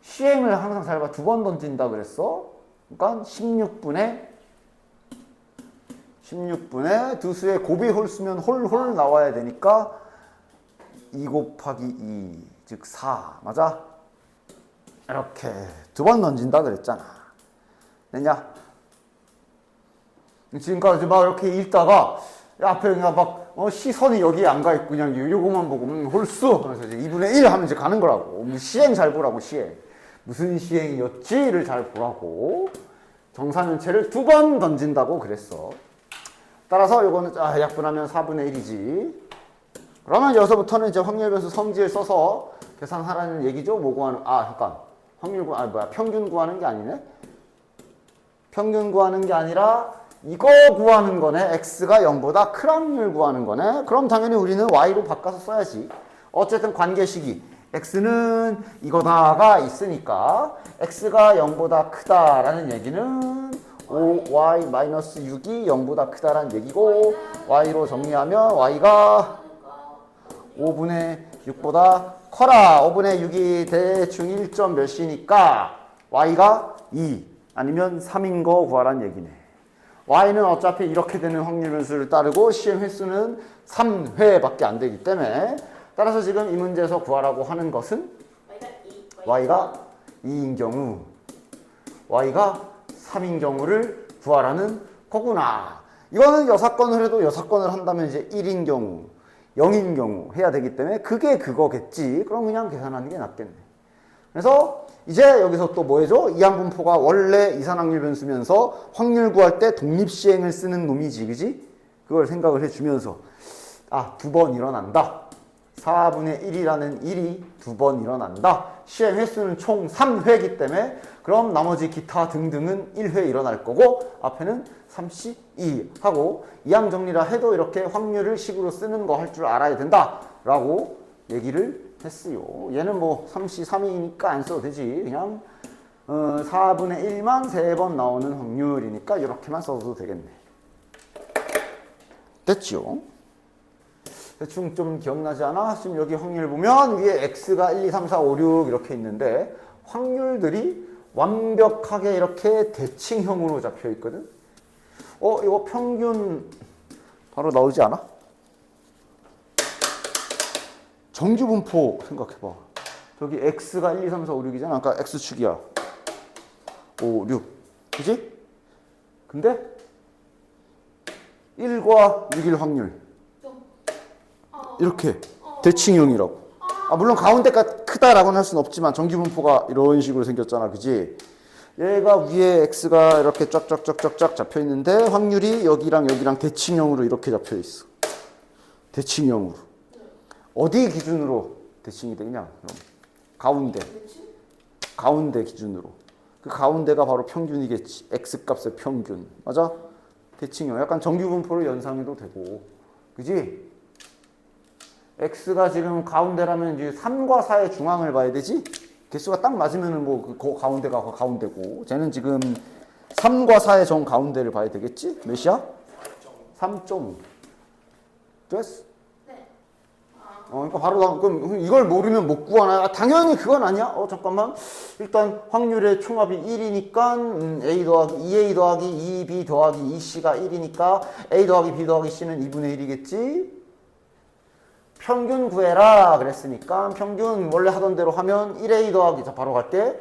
시행을 항상 잘 봐. 2번 던진다 그랬어. 그러니까 16분에 두 수의 곱이 홀수면 홀 나와야 되니까 2 곱하기 2, 즉 4. 맞아? 이렇게 2번 던진다 그랬잖아. 됐냐? 지금까지 막 이렇게 읽다가 앞에 그냥 막 시선이 여기에 안 가 있고 그냥 요거만 보고 홀수 하면서 이제 2분의 1 하면 이제 가는 거라고. 시행 잘 보라고. 시행. 무슨 시행이었지를 잘 보라고. 정사면체를 2번 던진다고 그랬어. 따라서 요거는 약분하면 4분의 1이지. 그러면 여기서부터는 이제 확률 변수 성질을 써서 계산하라는 얘기죠. 뭐 구하는 잠깐. 평균 구하는 게 아니네. 평균 구하는 게 아니라 이거 구하는 거네. x가 0보다 큰 확률 구하는 거네. 그럼 당연히 우리는 y로 바꿔서 써야지. 어쨌든 관계식이 x는 이거다가 있으니까 x가 0보다 크다라는 얘기는 5y-6이 0보다 크다라는 얘기고 y로 정리하면 y가 5분의 6보다 커라. 5분의 6이 대충 1점 몇이니까 y가 2 아니면 3인 거 구하라는 얘기네. y는 어차피 이렇게 되는 확률 변수를 따르고 시행 횟수는 3회밖에 안 되기 때문에 따라서 지금 이 문제에서 구하라고 하는 것은 y가 2인 경우 y가 3인 경우를 구하라는 거구나. 이거는 6건을 해도 6건을 한다면 이제 1인 경우 0인 경우 해야 되기 때문에 그게 그거겠지. 그럼 그냥 계산하는 게 낫겠네. 그래서 이제 여기서 또 뭐 해줘? 이항분포가 원래 이산확률 변수면서 확률 구할 때 독립시행을 쓰는 놈이지. 그지? 그걸 생각을 해주면서 2번 일어난다. 4분의 1이라는 일이 2번 일어난다. 시행 횟수는 총 3회이기 때문에 그럼 나머지 기타 등등은 1회 일어날 거고 앞에는 32 하고 이항 정리라 해도 이렇게 확률을 식으로 쓰는 거 할 줄 알아야 된다 라고 얘기를 했어요. 얘는 뭐 33이니까 안 써도 되지. 그냥 4분의 1만 3번 나오는 확률이니까 이렇게만 써도 되겠네. 됐죠? 대충 좀 기억나지 않아? 지금 여기 확률 보면 위에 x가 1, 2, 3, 4, 5, 6 이렇게 있는데 확률들이 완벽하게 이렇게 대칭형으로 잡혀 있거든. 이거 평균 바로 나오지 않아? 정규분포 생각해봐. 저기 x가 1, 2, 3, 4, 5, 6이잖아. 아까 x축이야. 5, 6. 그지? 근데 1과 6일 확률. 이렇게 대칭형이라고. 물론 가운데가 크다라고는 할 수는 없지만 정규분포가 이런 식으로 생겼잖아. 그지? 얘가 위에 x가 이렇게 쫙쫙쫙쫙쫙 잡혀 있는데 확률이 여기랑 여기랑 대칭형으로 이렇게 잡혀 있어. 대칭형으로. 어디 기준으로 대칭이 되냐? 그럼 가운데. 가운데 기준으로. 그 가운데가 바로 평균이겠지. x값의 평균. 맞아? 대칭형. 약간 정규분포를 연상해도 되고. 그지? x가 지금 가운데라면 이제 3과 4의 중앙을 봐야 되지? 개수가 딱 맞으면은 뭐 그 가운데가 그 가운데고. 쟤는 지금 3과 4의 정 가운데를 봐야 되겠지? 몇이야? 3.5. 됐어? 네. 그러니까 바로 그럼 이걸 모르면 못 구하나? 당연히 그건 아니야. 잠깐만. 일단 확률의 총합이 1이니까 A 더하기 2A 더하기 2B 더하기 2C가 1이니까 A 더하기 B 더하기 C는 2분의 1이겠지? 평균 구해라 그랬으니까 평균 원래 하던 대로 하면 1A 더하기, 자 바로 갈게.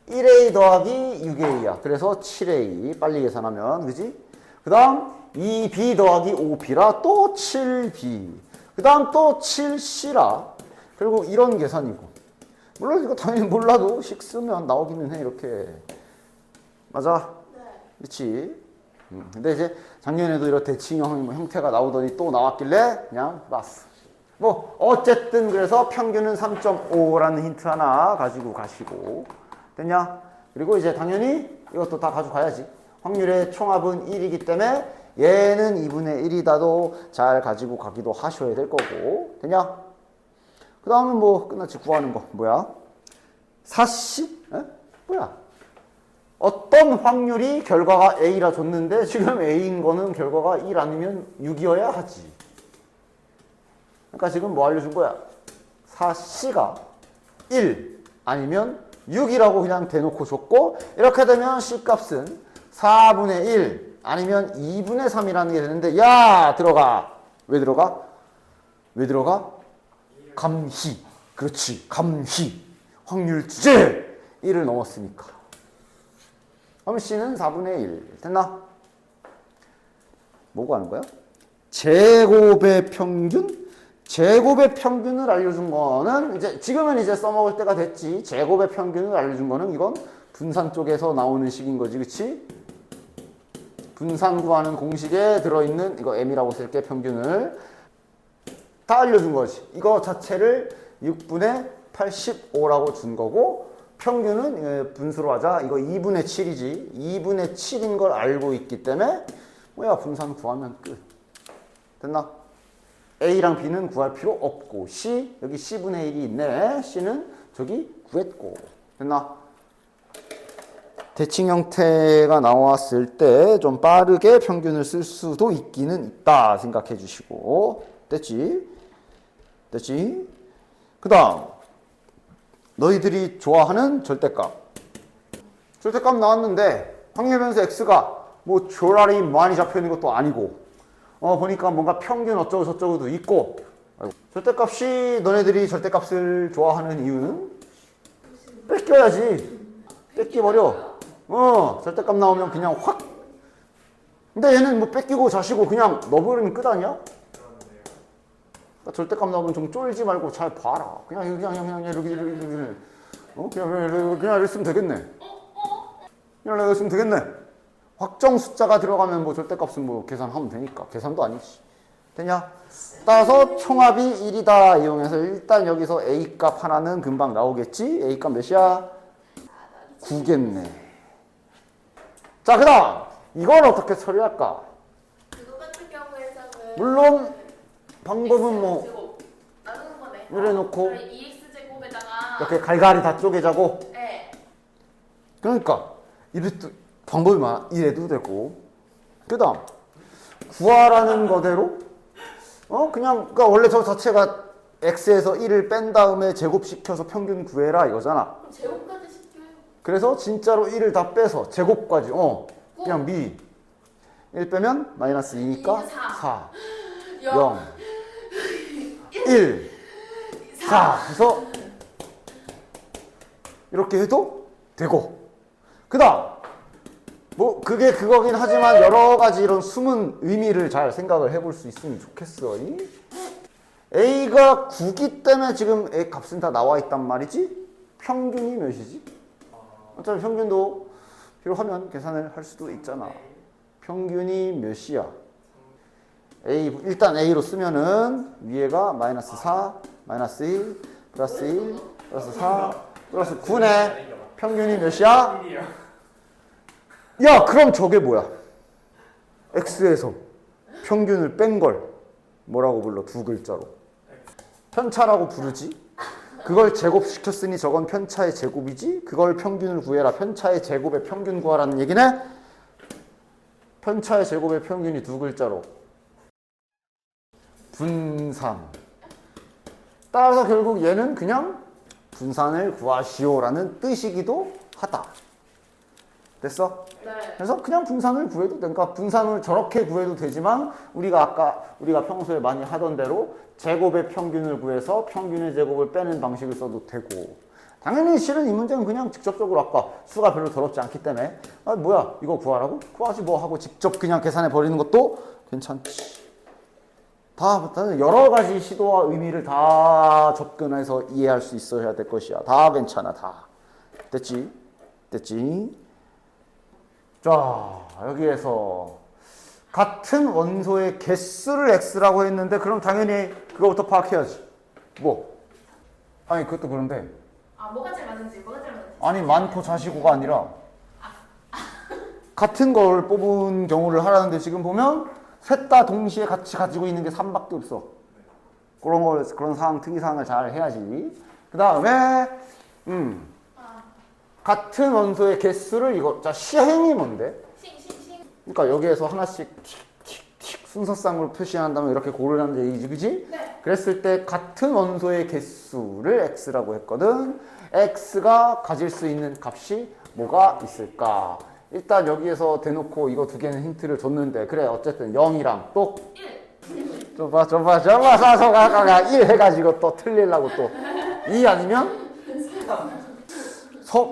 1A 더하기 6A야. 그래서 7A. 빨리 계산하면 그지? 그 다음 2B 더하기 5B라 또 7B. 그 다음 또 7C라. 그리고 이런 계산이고. 물론 이거 당연히 몰라도 식 쓰면 나오기는 해. 이렇게. 맞아? 네. 그치? 근데 이제 작년에도 이런 대칭형 형태가 나오더니 또 나왔길래 그냥 봤어. 뭐 어쨌든 그래서 평균은 3.5라는 힌트 하나 가지고 가시고. 됐냐? 그리고 이제 당연히 이것도 다 가져가야지. 확률의 총합은 1이기 때문에 얘는 2분의 1이다도 잘 가지고 가기도 하셔야 될 거고. 됐냐? 그 다음은 뭐 끝났지. 구하는 거 뭐야? 사시? 뭐야? 어떤 확률이 결과가 A라 줬는데 지금 A인 거는 결과가 1 아니면 6이어야 하지. 그러니까 지금 뭐 알려준 거야? 사시가 1 아니면 6이라고 그냥 대놓고 줬고, 이렇게 되면 C값은 4분의 1 아니면 2분의 3이라는 게 되는데, 야 들어가. 왜 들어가? 왜 들어가? 감히. 그렇지. 감히. 확률 주제 1을 넘었으니까. 그럼 C는 4분의 1. 됐나? 뭐고 하는 거야? 제곱의 평균? 제곱의 평균을 알려준 거는 이제 지금은 이제 써먹을 때가 됐지. 제곱의 평균을 알려준 거는 이건 분산 쪽에서 나오는 식인 거지. 그치? 분산 구하는 공식에 들어있는 이거 m이라고 쓸게. 평균을 다 알려준 거지. 이거 자체를 6분의 85라고 준 거고, 평균은 분수로 하자. 이거 2분의 7이지. 2분의 7인 걸 알고 있기 때문에 뭐야, 분산 구하면 끝. 됐나? A랑 B는 구할 필요 없고, C, 여기 C분의 1이 있네. C는 저기 구했고. 됐나? 대칭 형태가 나왔을 때 좀 빠르게 평균을 쓸 수도 있기는 있다 생각해 주시고. 됐지? 됐지? 그 다음 너희들이 좋아하는 절대값. 절대값 나왔는데 확률 변수 x가 뭐 조라리 많이 잡혀 있는 것도 아니고, 보니까 뭔가 평균 어쩌고 저쩌고도 있고. 절대값이, 너네들이 절대값을 좋아하는 이유는 뺏겨야지. 뺏기버려. 절대값 나오면 그냥 확. 근데 얘는 뭐 뺏기고 자시고 그냥 넣어버리면 끝 아니야? 그러니까 절대값 나오면 좀 쫄지 말고 잘 봐라. 그냥 이렇게 그냥 이렇게 쓰면 되겠네. 그냥 이렇게 쓰면 되겠네. 확정 숫자가 들어가면 뭐 절대값은 뭐 계산하면 되니까. 계산도 아니지. 되냐? 따라서 총합이 1이다 이용해서 일단 여기서 A값 하나는 금방 나오겠지? A값 몇이야? 9겠네. 자, 그 다음 이걸 어떻게 처리할까? 그거 같은 경우에서는 물론 방법은 뭐 제곱 나누는 거네. 이래 놓고 2x 제곱에다가 이렇게 갈갈이 다 쪼개자고. 네. 그러니까 이래도 방법이 많아. 이래도 되고. 그 다음 구하라는 거대로 그냥 그러니까 원래 저 자체가 x에서 1을 뺀 다음에 제곱시켜서 평균 구해라 이거잖아. 그럼 제곱까지 시켜요. 그래서 진짜로 1을 다 빼서 제곱까지 그냥 미 1 빼면 마이너스 2니까 4 0 1 4 해서 이렇게 해도 되고 그 다음 뭐 그게 그거긴 하지만 여러 가지 이런 숨은 의미를 잘 생각을 해볼 수 있으면 좋겠어. A가 9기 때문에 지금 A 값은 다 나와 있단 말이지. 평균이 몇이지? 어차피 평균도 필요하면 계산을 할 수도 있잖아. 평균이 몇이야? A 일단 A로 쓰면은 위에가 마이너스 4, 마이너스 1, 플러스 1, 플러스 4, 플러스 9네. 평균이 몇이야? 1이요. 야, 그럼 저게 뭐야? X에서 평균을 뺀 걸 뭐라고 불러? 두 글자로. 편차라고 부르지? 그걸 제곱시켰으니 저건 편차의 제곱이지? 그걸 평균을 구해라. 편차의 제곱의 평균 구하라는 얘기네? 편차의 제곱의 평균이 두 글자로. 분산. 따라서 결국 얘는 그냥 분산을 구하시오라는 뜻이기도 하다. 됐어? 네. 그래서 그냥 분산을 구해도 돼. 그러니까 분산을 저렇게 구해도 되지만 우리가 평소에 많이 하던 대로 제곱의 평균을 구해서 평균의 제곱을 빼는 방식을 써도 되고 당연히 실은 이 문제는 그냥 직접적으로 아까 수가 별로 더럽지 않기 때문에 뭐야 이거 구하라고? 구하지 뭐 하고 직접 그냥 계산해 버리는 것도 괜찮지. 다 여러 가지 시도와 의미를 다 접근해서 이해할 수 있어야 될 것이야. 다 괜찮아 다. 됐지? 자, 여기에서 같은 원소의 개수를 x라고 했는데 그럼 당연히 그거부터 파악해야지. 뭐? 아니 그것도 그런데 뭐가 제일 많은지. 아니 많고 자시고가 아니라 같은 걸 뽑은 경우를 하라는데 지금 보면 셋 다 동시에 같이 가지고 있는 게 3밖에 없어. 그런 상황 특이사항을 잘 해야지. 그 다음에 같은 원소의 개수를 자 시행이 뭔데? 그러니까 여기에서 하나씩 틱틱틱 순서상으로 표시한다면 이렇게 고르라는 얘기지, 그지? 네. 그랬을 때 같은 원소의 개수를 x라고 했거든. x가 가질 수 있는 값이 뭐가 있을까? 일단 여기에서 대놓고 이거 두 개는 힌트를 줬는데 그래 어쨌든 0이랑 또 1. 줘봐 1 해가지고 또 틀리려고 또 2 아니면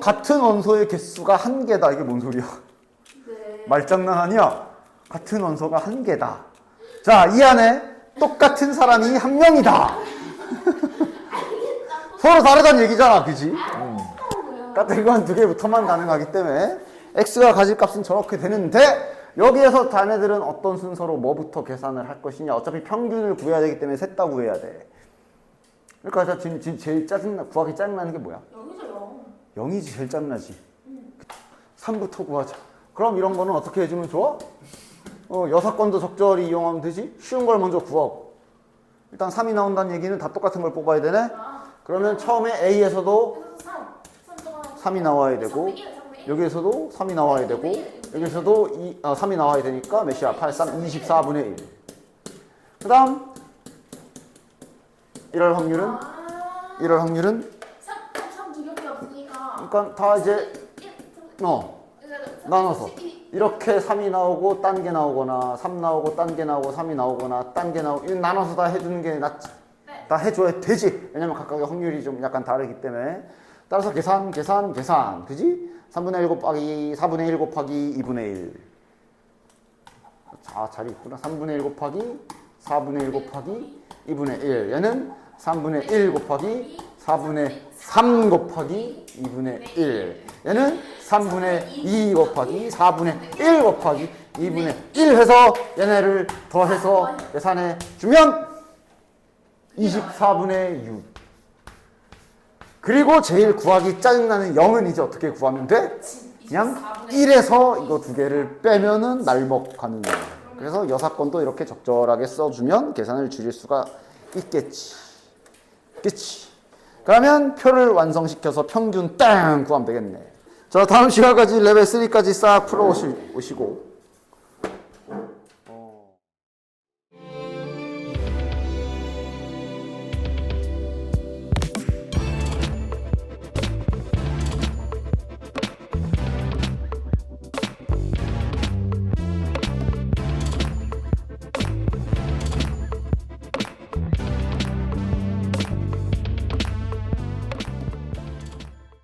같은 원소의 개수가 한 개다. 이게 뭔 소리야? 네. 말장난 아니야. 같은 원소가 한 개다. 자, 이 안에 똑같은 사람이 한 명이다. 서로 다르다는 얘기잖아, 그지? 같은 건 두 개부터만 가능하기 때문에 x가 가질 값은 저렇게 되는데 여기에서 자네들은 어떤 순서로 뭐부터 계산을 할 것이냐. 어차피 평균을 구해야 되기 때문에 셋 다 구해야 돼. 그러니까 지금 제일 구하기 짜증나는 게 뭐야? 0이지 제일 짜증나지. 3부터 구하자. 그럼 이런 거는 어떻게 해주면 좋아? 여사건도 적절히 이용하면 되지. 쉬운 걸 먼저 구하고 일단 3이 나온다는 얘기는 다 똑같은 걸 뽑아야 되네. 그러면 처음에 A에서도 3이 나와야 되고 여기에서도 3이 나와야 되고 여기에서도 3이 나와야 되니까 몇이야? 8, 3, 24분의 1. 그 다음 이럴 확률은 3 두 개밖에 없으니까. 그러니까 다 이제 나눠서 이렇게 3이 나오고 딴 게 나오거나 3 나오고 딴 게 나오고 3이 나오거나 딴 게 나오고 이거 나눠서 다 해주는 게 낫지. 네. 다 해줘야 되지. 왜냐면 각각의 확률이 좀 약간 다르기 때문에. 따라서 계산 그지? 3분의 1 곱하기 4분의 1 곱하기 2분의 1. 자, 잘 있구나. 3분의 1 곱하기 4분의 1 곱하기 2분의 1. 얘는 3분의 1 곱하기 4분의 3 곱하기 2분의 1. 얘는 3분의 2 곱하기 4분의 1 곱하기 2분의 1 해서 얘네를 더해서 계산해 주면 24분의 6. 그리고 제일 구하기 짜증나는 0은 이제 어떻게 구하면 돼? 그냥 1에서 이거 두 개를 빼면은 날먹 가는 거야. 그래서 여사건도 이렇게 적절하게 써주면 계산을 줄일 수가 있겠지. 그치? 그러면 표를 완성시켜서 평균 땅 구하면 되겠네. 자, 다음 시간까지 레벨 3까지 싹 풀어 오시고